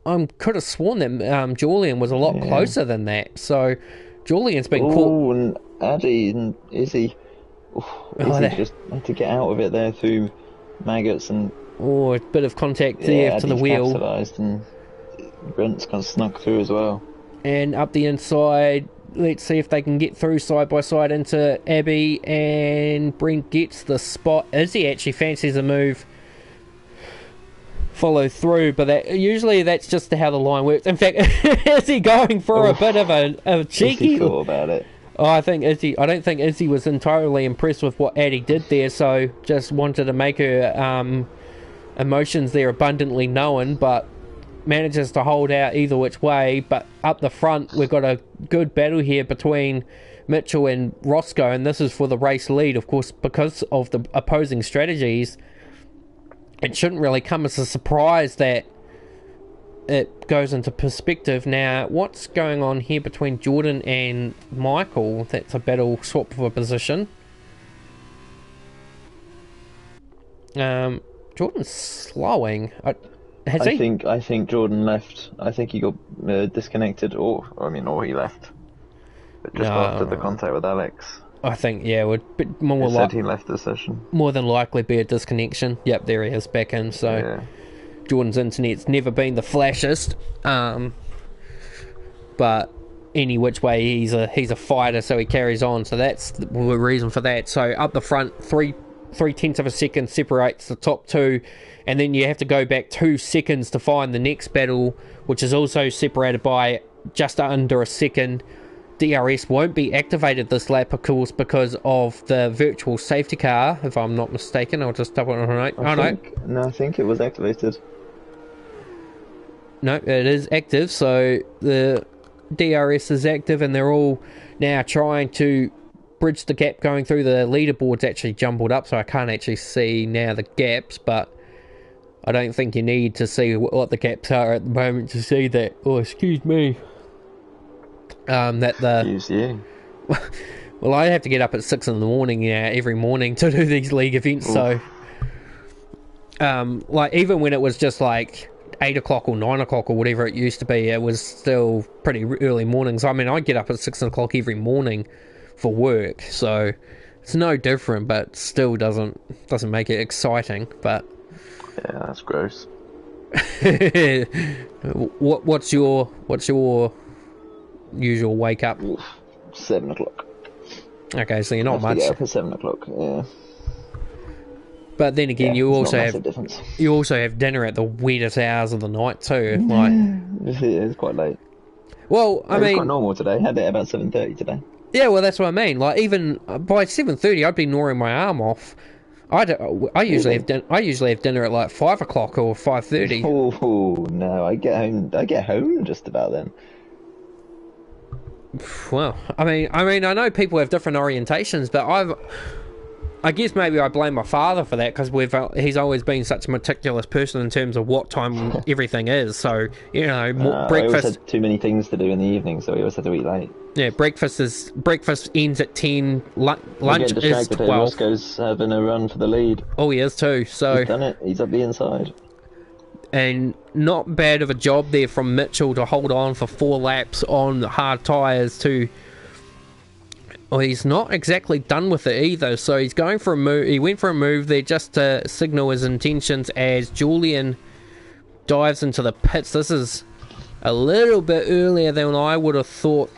I could have sworn that Julian was a lot closer than that. So Julian's been caught. Oh, and Addy and Izzy. Izzy just had to get out of it there through maggots and a bit of contact there to the wheel. Capitalised, and Brent's kind of snuck through as well. And up the inside, let's see if they can get through side by side into Abbey, and Brent gets the spot. Izzy actually fancies a move, follow through, but usually that's just how the line works. In fact, is he going for a bit of a cheeky? Cool about it. Oh, I don't think Izzy was entirely impressed with what Addie did there, so just wanted to make her emotions there abundantly known, but manages to hold out either which way. But up the front, we've got a good battle here between Mitchell and Roscoe, and this is for the race lead, of course, because of the opposing strategies. It shouldn't really come as a surprise that it goes into perspective. Now, what's going on here between Jordan and Michael? That's a battle swap for a position. Jordan's slowing. I think Jordan left. I think he got disconnected, or he left. But just after the contact with Alex. I think, yeah, would more said he left the session. More than likely be a disconnection. Yep, there he is back in. So yeah. Jordan's internet's never been the flashest, but any which way he's a fighter, so he carries on. So that's the reason for that. So up the front, 3/10 of a second separates the top two, and then you have to go back 2 seconds to find the next battle, which is also separated by just under a second. DRS won't be activated this lap, of course, because of the virtual safety car, if I'm not mistaken. I'll just double check. I think it was activated. No, it is active, so the DRS is active, and they're all now trying to bridge the gap going through. The leaderboard's actually jumbled up, so I can't actually see now the gaps, but I don't think you need to see what the gaps are at the moment to see that. Oh, excuse me. Excuse you. Well, I have to get up at 6 in the morning every morning to do these league events. Oof. So like, even when it was just like 8 o'clock or 9 o'clock or whatever it used to be, it was still pretty early mornings. I mean, I get up at 6 o'clock every morning for work, so it's no different, but still doesn't make it exciting. But yeah, that's gross. what's your usual wake up? 7 o'clock. Okay, so you're not much. Get up at 7 o'clock. Yeah. But then again, you also have dinner at the wettest hours of the night too. Like, it's quite late. Well, I mean, it's quite normal today. Had it about 7:30 today. Yeah, well, that's what I mean. Like, even by 7:30, I'd be gnawing my arm off. I usually have dinner at like 5 o'clock or 5:30. Oh no, I get home just about then. Well, I mean, I know people have different orientations, but I guess maybe I blame my father for that, because he's always been such a meticulous person in terms of what time everything is. So, you know, breakfast. I always had too many things to do in the evening, so we always had to eat late. Yeah, breakfast ends at 10. Lunch is 12. Roscoe's having a run for the lead. Oh, he is too. So he's done it. He's up the inside. And not bad of a job there from Mitchell to hold on for 4 laps on hard tyres to... Well, he's not exactly done with it either, so he's going for a move. He went for a move there just to signal his intentions as Julian dives into the pits. This is a little bit earlier than I would have thought,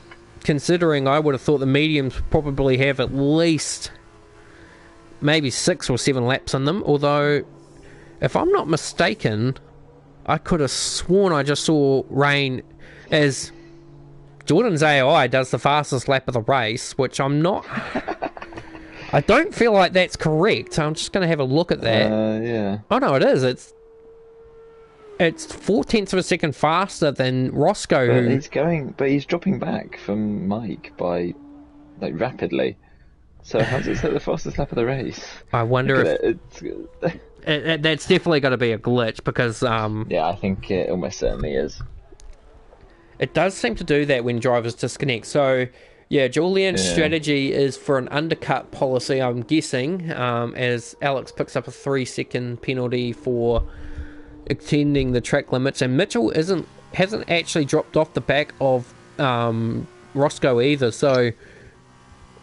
considering I would have thought the mediums probably have at least maybe 6 or 7 laps on them, although if I'm not mistaken, I could have sworn I just saw Rain as Jordan's AI does the fastest lap of the race, which I'm not... I don't feel like that's correct. I'm just going to have a look at that. Yeah. Oh, no, it is. It's 0.4 of a second faster than Roscoe. But he's dropping back from Mike by, like, rapidly. So how's it say the fastest lap of the race? I wonder if... that's definitely got to be a glitch, because... yeah, I think it almost certainly is. It does seem to do that when drivers disconnect. So, yeah, Julian's strategy is for an undercut policy, I'm guessing, as Alex picks up a 3-second penalty for extending the track limits. And Mitchell hasn't actually dropped off the back of Roscoe either. So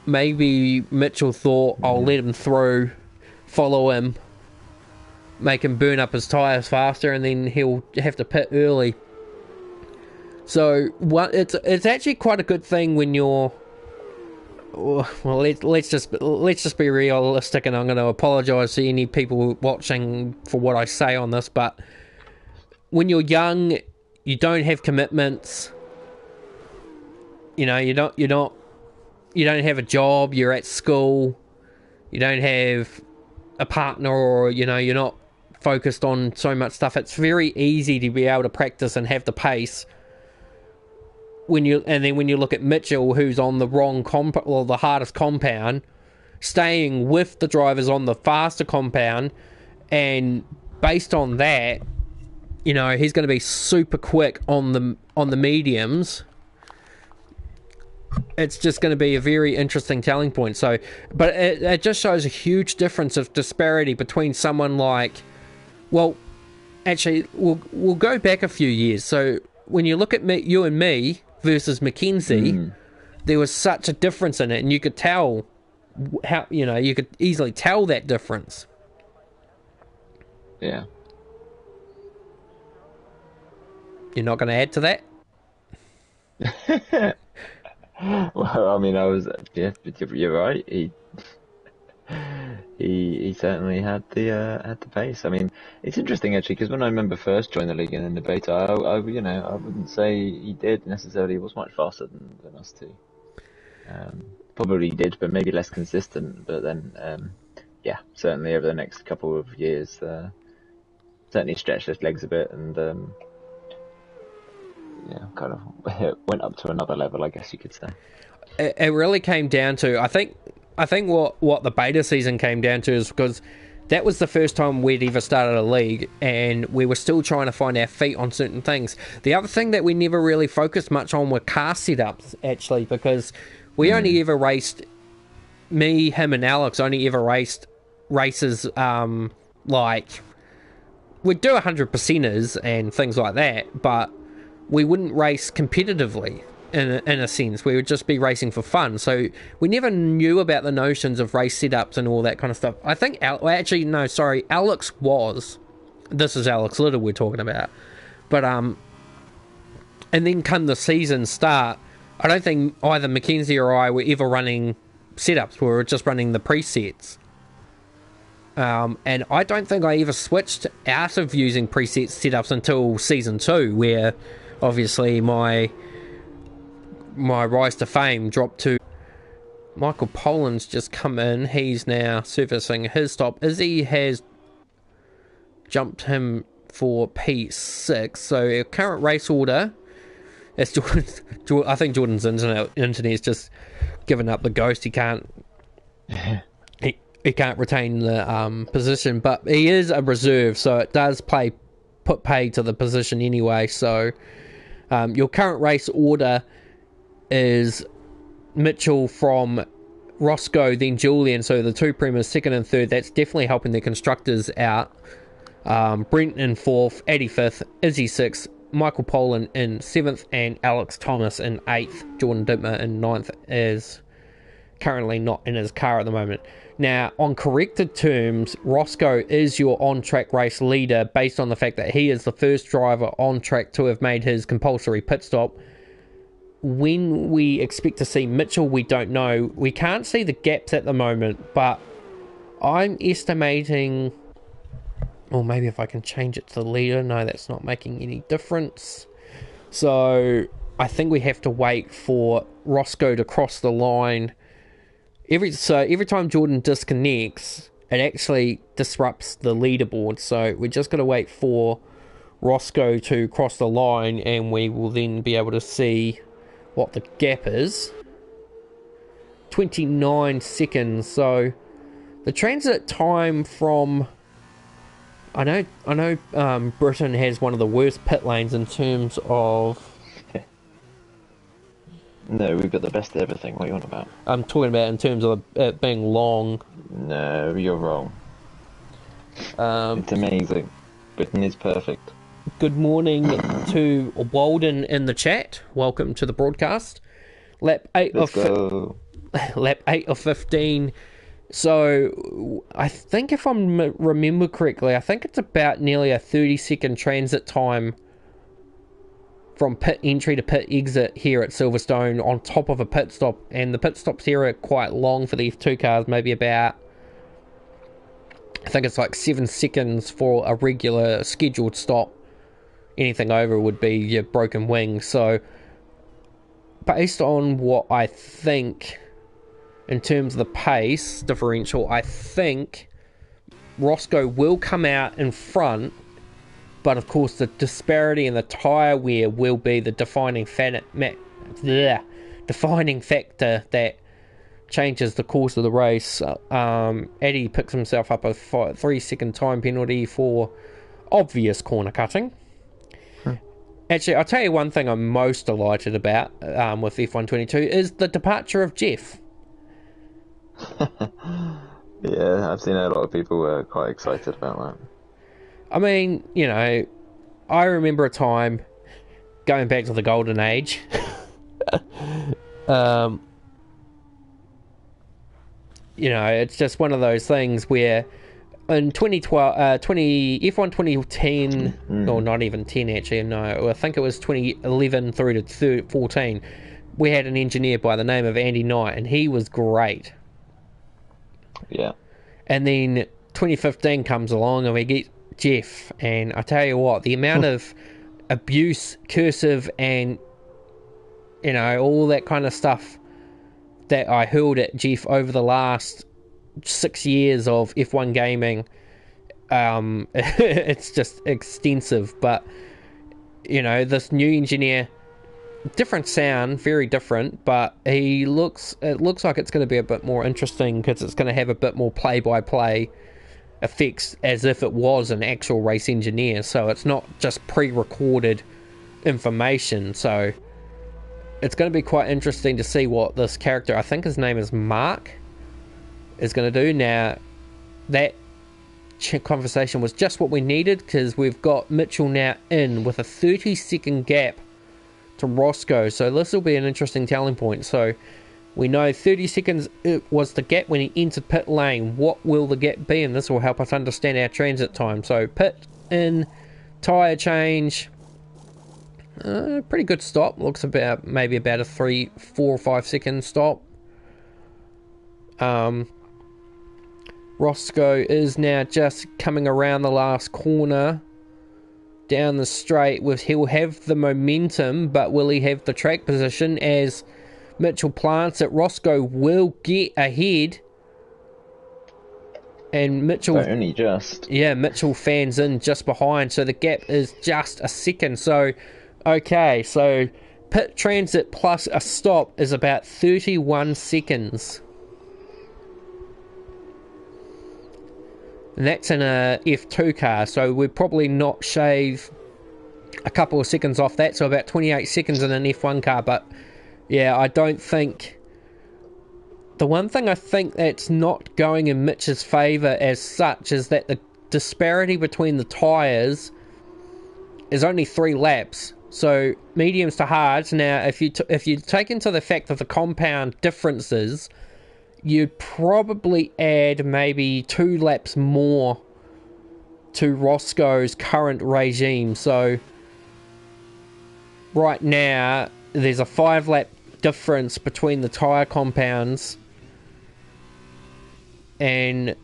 maybe Mitchell thought, I'll let him through, follow him, make him burn up his tyres faster, and then he'll have to pit early. So it's actually quite a good thing when you're. Well, let's just be realistic, and I'm going to apologise to any people watching for what I say on this, but when you're young, you don't have commitments. You know, you don't have a job. You're at school. You don't have a partner, or you're not focused on so much stuff. It's very easy to be able to practice and have the pace. When you look at Mitchell, who's on the the hardest compound, staying with the drivers on the faster compound, and based on that, he's going to be super quick on the mediums. It's just going to be a very interesting telling point. So, but it just shows a huge difference of disparity between someone like, well, actually, we'll go back a few years. So when you look at you and me versus Mackenzie, there was such a difference in it, and you could tell how, you could easily tell that difference. Yeah. You're not going to add to that? Well, I mean, you're right. He certainly had the pace. I mean, it's interesting actually, because when I remember first joining the league in the beta, I wouldn't say he did necessarily. He was much faster than us two. Probably did, but maybe less consistent. But then, yeah, certainly over the next couple of years, certainly stretched his legs a bit, and kind of went up to another level, I guess you could say. It really came down to, I think what the beta season came down to is because that was the first time we'd ever started a league, and we were still trying to find our feet on certain things. The other thing that we never really focused much on were car setups, actually, because we only ever raced, me, him, and Alex only ever raced races like, we'd do 100%ers and things like that, but we wouldn't race competitively. In a sense, we would just be racing for fun. So we never knew about the notions of race setups and all that kind of stuff. I think, Alex was. This is Alex Little we're talking about. But, and then come the season start, I don't think either Mackenzie or I were ever running setups. We were just running the presets. And I don't think I ever switched out of using preset setups until Season 2, where obviously my rise to fame dropped to Michael Poland's just come in. He's now servicing his stop. Izzy has jumped him for P6. So our current race order, as Jordan, I think Jordan's internet's just given up the ghost. He can't he can't retain the position, but he is a reserve, so it does put pay to the position anyway. So your current race order is Mitchell from Roscoe, then Julian, so the two premiers, second and third. That's definitely helping the constructors out. Brent in fourth, 85th, Izzy 6th, Michael Poland in 7th, and Alex Thomas in 8th. Jordan Dittmer in 9th is currently not in his car at the moment. Now, on corrected terms, Roscoe is your on-track race leader based on the fact that he is the first driver on track to have made his compulsory pit stop. When we expect to see Mitchell, we don't know. We can't see the gaps at the moment, but I'm estimating, or maybe if I can change it to the leader. No, that's not making any difference. So I think we have to wait for Roscoe to cross the line. Every time Jordan disconnects, it actually disrupts the leaderboard. So we're just going to wait for Roscoe to cross the line, and we will then be able to see what the gap is. 29 seconds. So the transit time from, I know Britain has one of the worst pit lanes in terms of. No, we've got the best of everything. What are you on about? I'm talking about in terms of it being long. No, you're wrong. It's amazing. Britain is perfect. Good morning to Walden in the chat. Welcome to the broadcast. Lap 8 of 15. So I think if I remember correctly, I think it's about nearly a 30-second transit time from pit entry to pit exit here at Silverstone on top of a pit stop, and the pit stops here are quite long for the F2 cars, maybe about, I think it's like 7 seconds for a regular scheduled stop. Anything over would be your broken wing. So based on what I think in terms of the pace differential, I think Roscoe will come out in front, but of course the disparity in the tyre wear will be the defining factor that changes the course of the race. Eddie picks himself up a 3-second time penalty for obvious corner cutting. Actually, I'll tell you one thing I'm most delighted about with F122 is the departure of Jeff. Yeah, I've seen a lot of people quite excited about that. I mean, you know, I remember a time going back to the golden age. You know, it's just one of those things where in 2012, F1 2010, or not even 10 actually, no, I think it was 2011 through to 2014, we had an engineer by the name of Andy Knight, and he was great. Yeah. And then 2015 comes along and we get Jeff, and I tell you what, the amount of abuse, cursive, and, you know, all that kind of stuff that I hurled at Jeff over the last 6 years of F1 gaming, it's just extensive. But, you know, this new engineer, different sound, very different, but it looks like it's going to be a bit more interesting because it's going to have a bit more play-by-play effects as if it was an actual race engineer, so it's not just pre-recorded information. So it's going to be quite interesting to see what this character, I think his name is Mark, is going to do. Now, that conversation was just what we needed, because we've got Mitchell now in with a 30-second gap to Roscoe, so this will be an interesting telling point. So we know 30 seconds was the gap when he entered pit lane. What will the gap be? And this will help us understand our transit time. So pit in, tyre change, pretty good stop. Looks about maybe about a 4 or 5 second stop. Roscoe is now just coming around the last corner down the straight. He'll have the momentum, but will he have the track position as Mitchell plants it? Roscoe will get ahead, and Mitchell, But only just. yeah, Mitchell fans in just behind, so the gap is just a second. So okay, so pit transit plus a stop is about 31 seconds. And that's in a F2 car, so we'd probably not shave a couple of seconds off that, so about 28 seconds in an F1 car. But yeah, I don't think... The one thing I think that's not going in Mitch's favour as such is that the disparity between the tyres is only 3 laps. So mediums to hards. Now, if you take into the fact of the compound differences, you'd probably add maybe 2 laps more to Roscoe's current regime. So right now, there's a 5 lap difference between the tyre compounds, and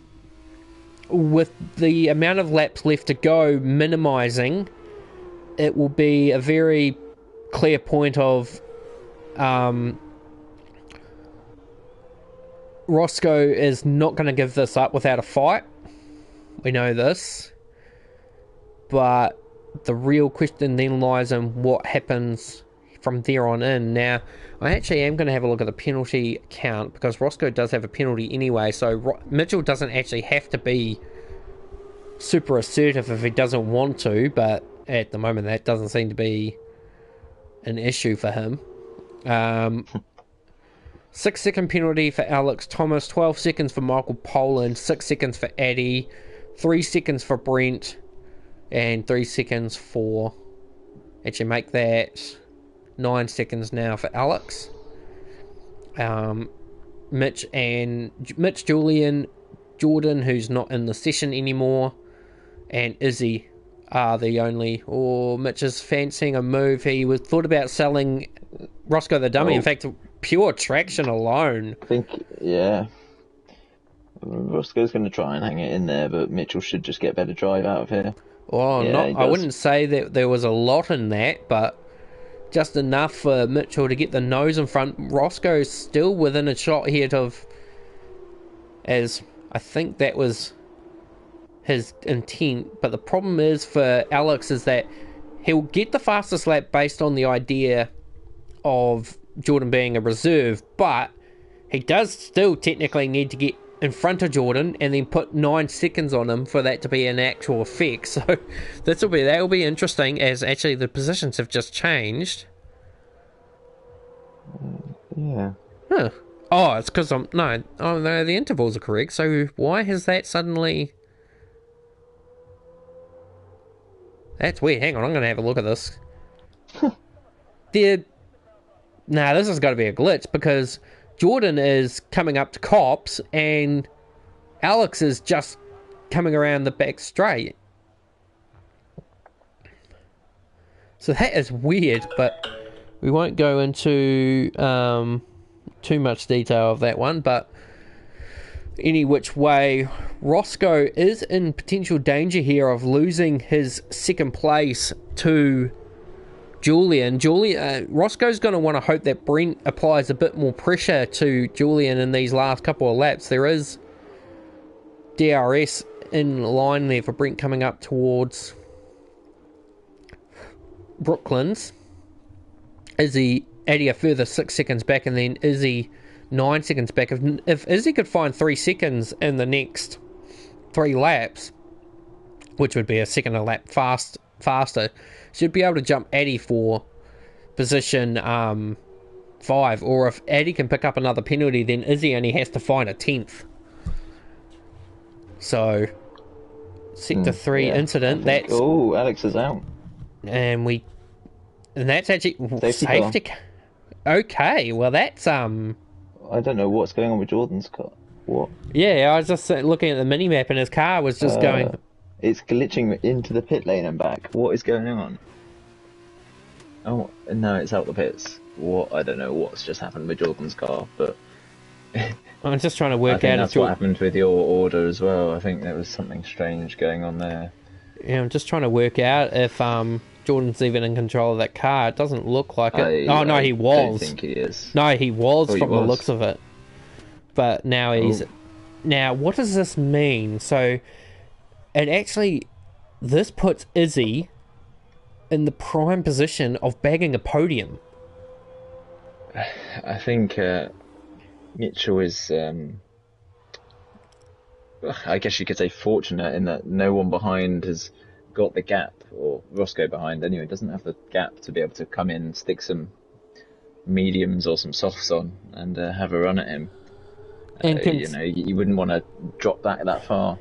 with the amount of laps left to go minimizing, it will be a very clear point of Roscoe is not going to give this up without a fight. We know this. But the real question then lies in what happens from there on in. Now, I actually am going to have a look at the penalty count, because Roscoe does have a penalty anyway, so Mitchell doesn't actually have to be super assertive if he doesn't want to, but at the moment that doesn't seem to be an issue for him. 6 second penalty for Alex Thomas, 12 seconds for Michael Poland, 6 seconds for Addy, 3 seconds for Brent, and 3 seconds for... Actually, make that 9 seconds now for Alex. Mitch, Julian, Jordan, who's not in the session anymore, and Izzy are the only... Or Mitch is fancying a move. He was thought about selling Roscoe the Dummy. In fact, pure traction alone. I think, yeah. Roscoe's going to try and hang it in there, but Mitchell should just get better drive out of here. Well, Yeah, I wouldn't say that there was a lot in that, but just enough for Mitchell to get the nose in front. Roscoe's still within a shot here of... As I think that was his intent, but the problem is for Alex is that he'll get the fastest lap based on the idea of Jordan being a reserve, but he does still technically need to get in front of Jordan and then put 9 seconds on him for that to be an actual effect. So that will be interesting, as actually the positions have just changed. Yeah. Huh. Oh, it's because no, the intervals are correct. So why has that suddenly... That's weird. Hang on, I'm going to have a look at this. This has got to be a glitch, because Jordan is coming up to Cops and Alex is just coming around the back straight. So that is weird, but we won't go into too much detail of that one. But any which way, Roscoe is in potential danger here of losing his second place to Julian. Roscoe's going to want to hope that Brent applies a bit more pressure to Julian in these last couple of laps. There is DRS in line there for Brent coming up towards Brooklands. Izzy adding a further 6 seconds back, and then Izzy 9 seconds back. If Izzy could find 3 seconds in the next 3 laps, which would be a second a lap faster, should be able to jump Addy for position 5. Or if Addy can pick up another penalty, then Izzy only has to find a 10th. So sector 3 incident. That's Alex is out, and that's actually safety car. Okay, well that's I don't know what's going on with Jordan's car. What? Yeah, I was just looking at the mini map, and his car was just going. It's glitching into the pit lane and back. What is going on? Oh no, it's out the pits. What? I don't know what's just happened with Jordan's car, but I'm just trying to work out. That's what happened with your order as well. I think there was something strange going on there. Yeah, I'm just trying to work out if Jordan's even in control of that car. It doesn't look like it. No, he was. I don't think he is. No, he was from the looks of it. But now he's... Now, what does this mean? So, this puts Izzy in the prime position of bagging a podium. I think Mitchell is... I guess you could say fortunate in that no one behind has got the gap, or Roscoe behind anyway, doesn't have the gap to be able to come in, stick some mediums or some softs on and have a run at him. And you wouldn't want to drop back that far.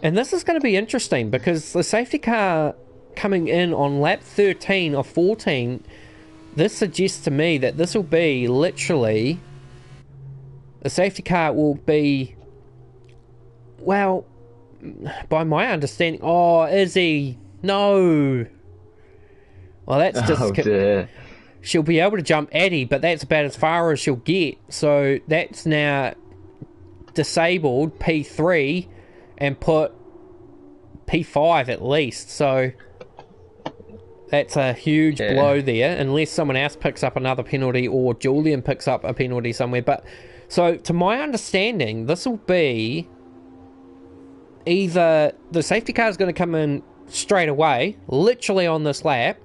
And this is going to be interesting, because the safety car coming in on lap 13 or 14, this suggests to me that this will be literally... The safety car will be... Well, by my understanding... Oh, Izzy! No! Well, that's just... Oh, dear. She'll be able to jump Addy, but that's about as far as she'll get. So that's now disabled P3 and put P5 at least. So that's a huge blow there, unless someone else picks up another penalty or Julian picks up a penalty somewhere. But so to my understanding, this will be either the safety car is going to come in straight away, literally on this lap,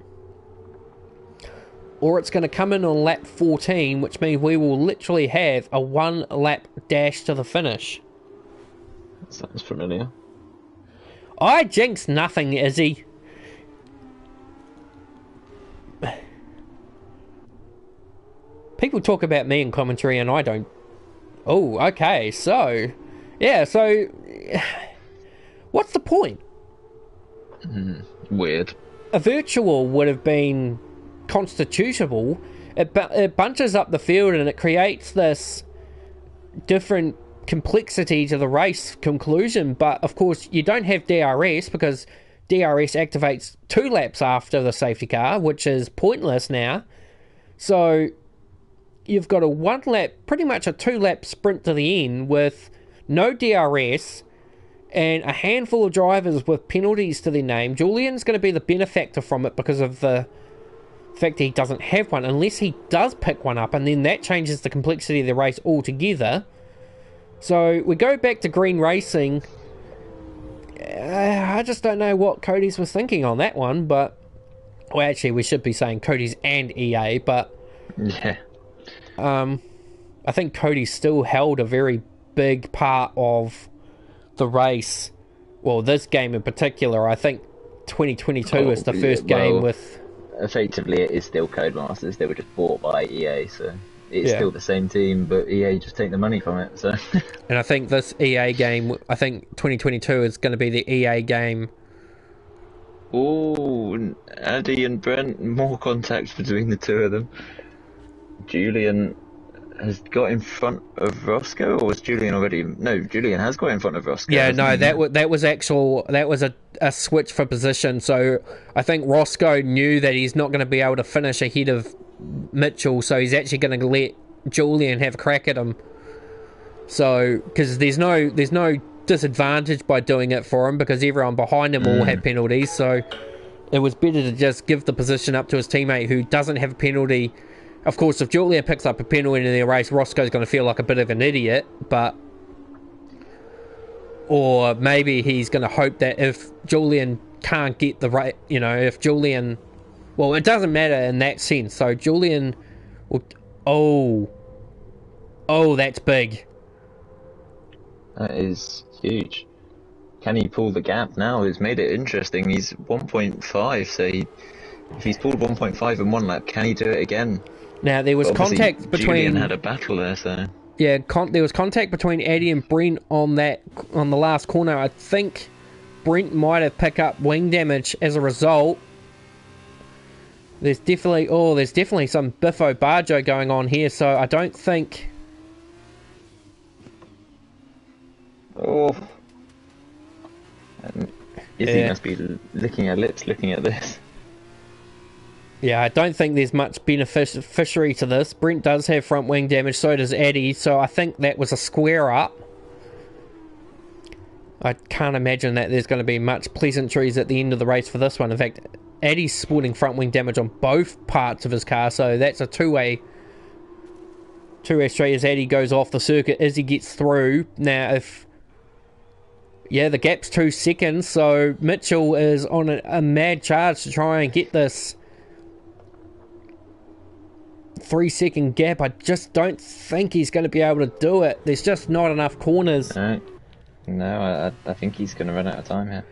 or it's going to come in on lap 14, which means we will literally have a 1 lap dash to the finish. Sounds familiar. I jinx nothing, Izzy. People talk about me in commentary and I don't. Oh, okay, so... Yeah, so... What's the point? Weird. A virtual would have been constitutional. It bunches up the field and it creates this different complexity to the race conclusion, but of course you don't have DRS because DRS activates 2 laps after the safety car, which is pointless now. So you've got a 1 lap, pretty much a 2 lap sprint to the end with no DRS and a handful of drivers with penalties to their name. Julian's going to be the benefactor from it because of the fact that he doesn't have one, unless he does pick one up, and then that changes the complexity of the race altogether. So we go back to green racing. I just don't know what Cody's was thinking on that one, but well, actually we should be saying Cody's and EA, but yeah, I think Cody still held a very big part of the race. Well, this game in particular, I think 2022 is the first game with... Effectively, it is still Codemasters. They were just bought by EA, so it's still the same team, but EA just take the money from it. So, and I think this EA game, I think 2022 is going to be the EA game. Oh, Addy and Brent, more contacts between the two of them. Julian has got in front of Roscoe, or was Julian already? No, Julian has got in front of Roscoe. Yeah, no, that was a switch for position. So I think Roscoe knew that he's not going to be able to finish ahead of Mitchell, so he's actually going to let Julian have a crack at him. So because there's no disadvantage by doing it for him, because everyone behind him all had penalties. So it was better to just give the position up to his teammate who doesn't have a penalty. Of course, if Julian picks up a penalty in the race, Roscoe's going to feel like a bit of an idiot, or maybe he's going to hope that if Julian can't get the right, if Julian, well, it doesn't matter in that sense. So Julian will, that's big. That is huge. Can he pull the gap now? He's made it interesting. He's 1.5, so if he's pulled 1.5 in one lap, can he do it again? Now, there was contact between... Julian had a battle there, so... Yeah, there was contact between Addy and Brent on the last corner. I think Brent might have picked up wing damage as a result. There's definitely some Biffo Barjo going on here, so I don't think... Oh. Izzy must be licking her lips looking at this. Yeah, I don't think there's much beneficiary to this. Brent does have front wing damage, so does Addy, so I think that was a square up. I can't imagine that there's going to be much pleasantries at the end of the race for this one. In fact, Addy's sporting front wing damage on both parts of his car, so that's a two-way street as Addy goes off the circuit as he gets through. Now, the gap's 2 seconds, so Mitchell is on a mad charge to try and get this 3-second gap. I just don't think he's going to be able to do it. There's just not enough corners. No, I think he's going to run out of time here.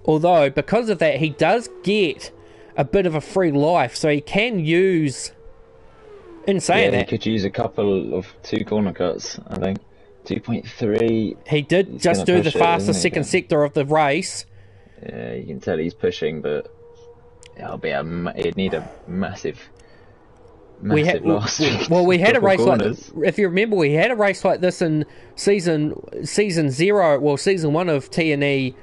Although, because of that, he does get a bit of a free life, so he can use... In saying that... he could use a couple of 2 corner cuts, I think. 2.3... He did just do the fastest second sector of the race. Yeah, you can tell he's pushing, but it'd need a massive loss. Well, we had a race if you remember, we had a race like this in season 1 of T&E,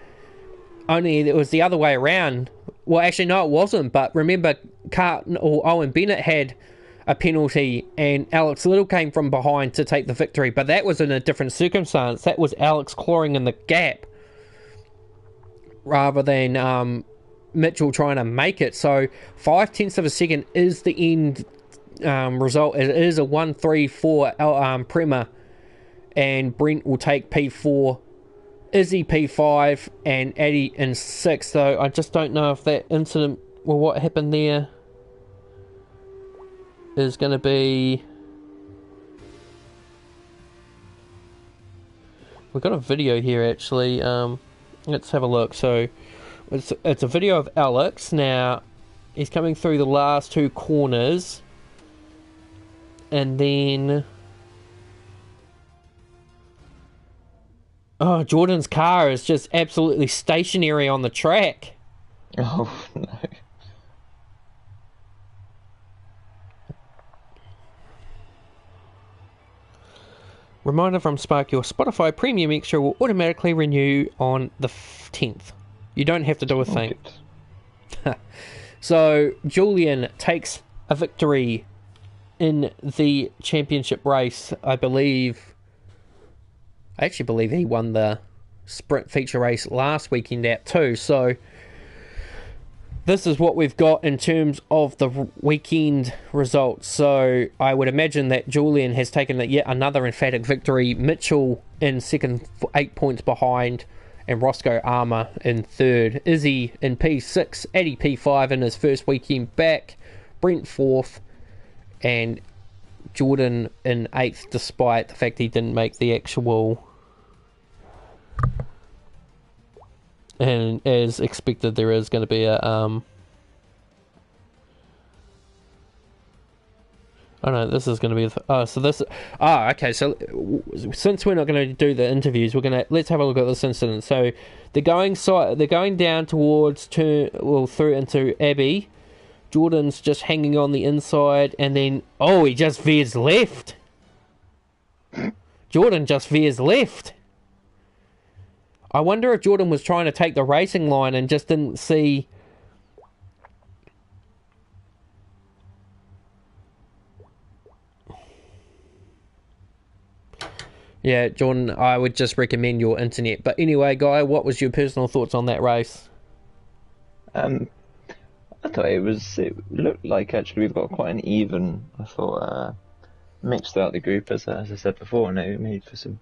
only it was the other way around. Well, actually, no, it wasn't, but remember, Owen Bennett had a penalty and Alex Little came from behind to take the victory, but that was in a different circumstance. That was Alex clawing in the gap rather than Mitchell trying to make it. So 0.5 of a second is the end result. It is a 1-3-4 Prema, and Brent will take P4, Izzy P5, and Addy in 6. So I just don't know if that incident, well, what happened there is going to be... We've got a video here actually. Let's have a look. So it's a video of Alex. Now he's coming through the last 2 corners, and then Jordan's car is just absolutely stationary on the track. Oh no. Reminder from Spark, your Spotify Premium Extra will automatically renew on the 10th You don't have to do a Oh, thing. good. So, Julian takes a victory in the championship race. I actually believe he won the sprint feature race last weekend out too. So, this is what we've got in terms of the weekend results. So, I would imagine that Julian has taken yet another emphatic victory. Mitchell in second, 8 points behind, and Roscoe Armour in third. Izzy in P6, Addy P5 in his first weekend back, Brent fourth, and Jordan in 8th, despite the fact he didn't make the actual. And as expected, there is going to be a oh no, this is going to be okay. So since we're not going to do the interviews, let's have a look at this incident. So they're going down towards through into Abbey. Jordan's just hanging on the inside, and then he just veers left. Jordan just veers left. I wonder if Jordan was trying to take the racing line and just didn't see. Yeah, Jordan, I would just recommend your internet. But anyway, Guy, what was your personal thoughts on that race? I thought it looked like actually we've got quite an even, I thought, mix throughout the group, as I said before, and it made for some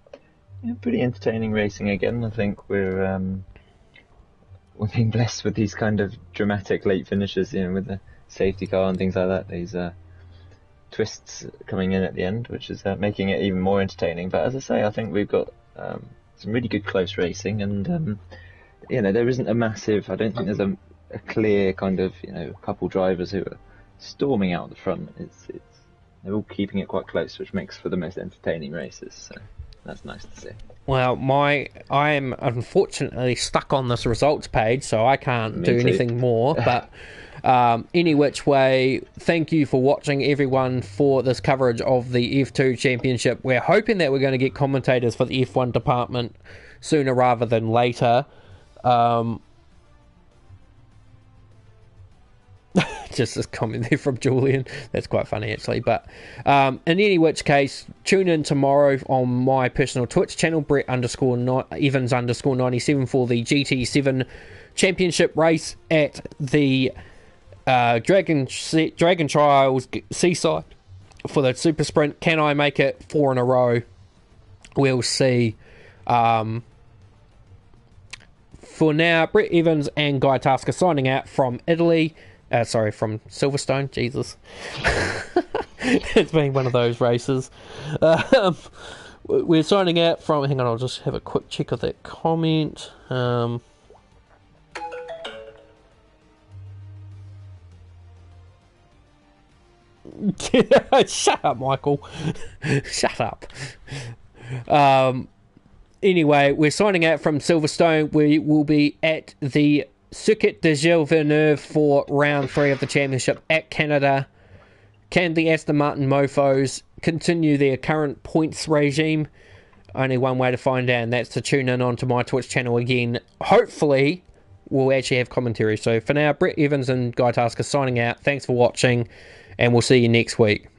pretty entertaining racing again. I think we're being blessed with these kind of dramatic late finishes, with the safety car and things like that. These twists coming in at the end, which is making it even more entertaining. But as I say, I think we've got some really good close racing, and there isn't a massive. I don't think there's a clear kind of couple drivers who are storming out the front. It's they're all keeping it quite close, which makes for the most entertaining races. So that's nice to see. Well, I'm unfortunately stuck on this results page, so I can't do anything more. But any which way, thank you for watching, everyone, for this coverage of the F2 Championship. We're hoping that we're going to get commentators for the F1 department sooner rather than later. Just this comment there from Julian. That's quite funny, actually. But in any which case, tune in tomorrow on my personal Twitch channel, Brett_Evans_97, for the GT7 Championship race at the Dragon Trials Seaside for the Super Sprint. Can I make it 4 in a row? We'll see. For now, Brett Evans and Guy Tasker signing out from Italy. From Silverstone. Jesus. It's been one of those races. We're signing out from... Hang on, I'll just have a quick check of that comment. Shut up, Michael. Shut up. Anyway, we're signing out from Silverstone. We will be at the Circuit de Gilles Villeneuve for round 3 of the championship at Canada. Can the Aston Martin mofos continue their current points regime? Only one way to find out, and that's to tune in onto my Twitch channel again. Hopefully, we'll actually have commentary. So for now, Brett Evans and Guy Tasker signing out. Thanks for watching, and we'll see you next week.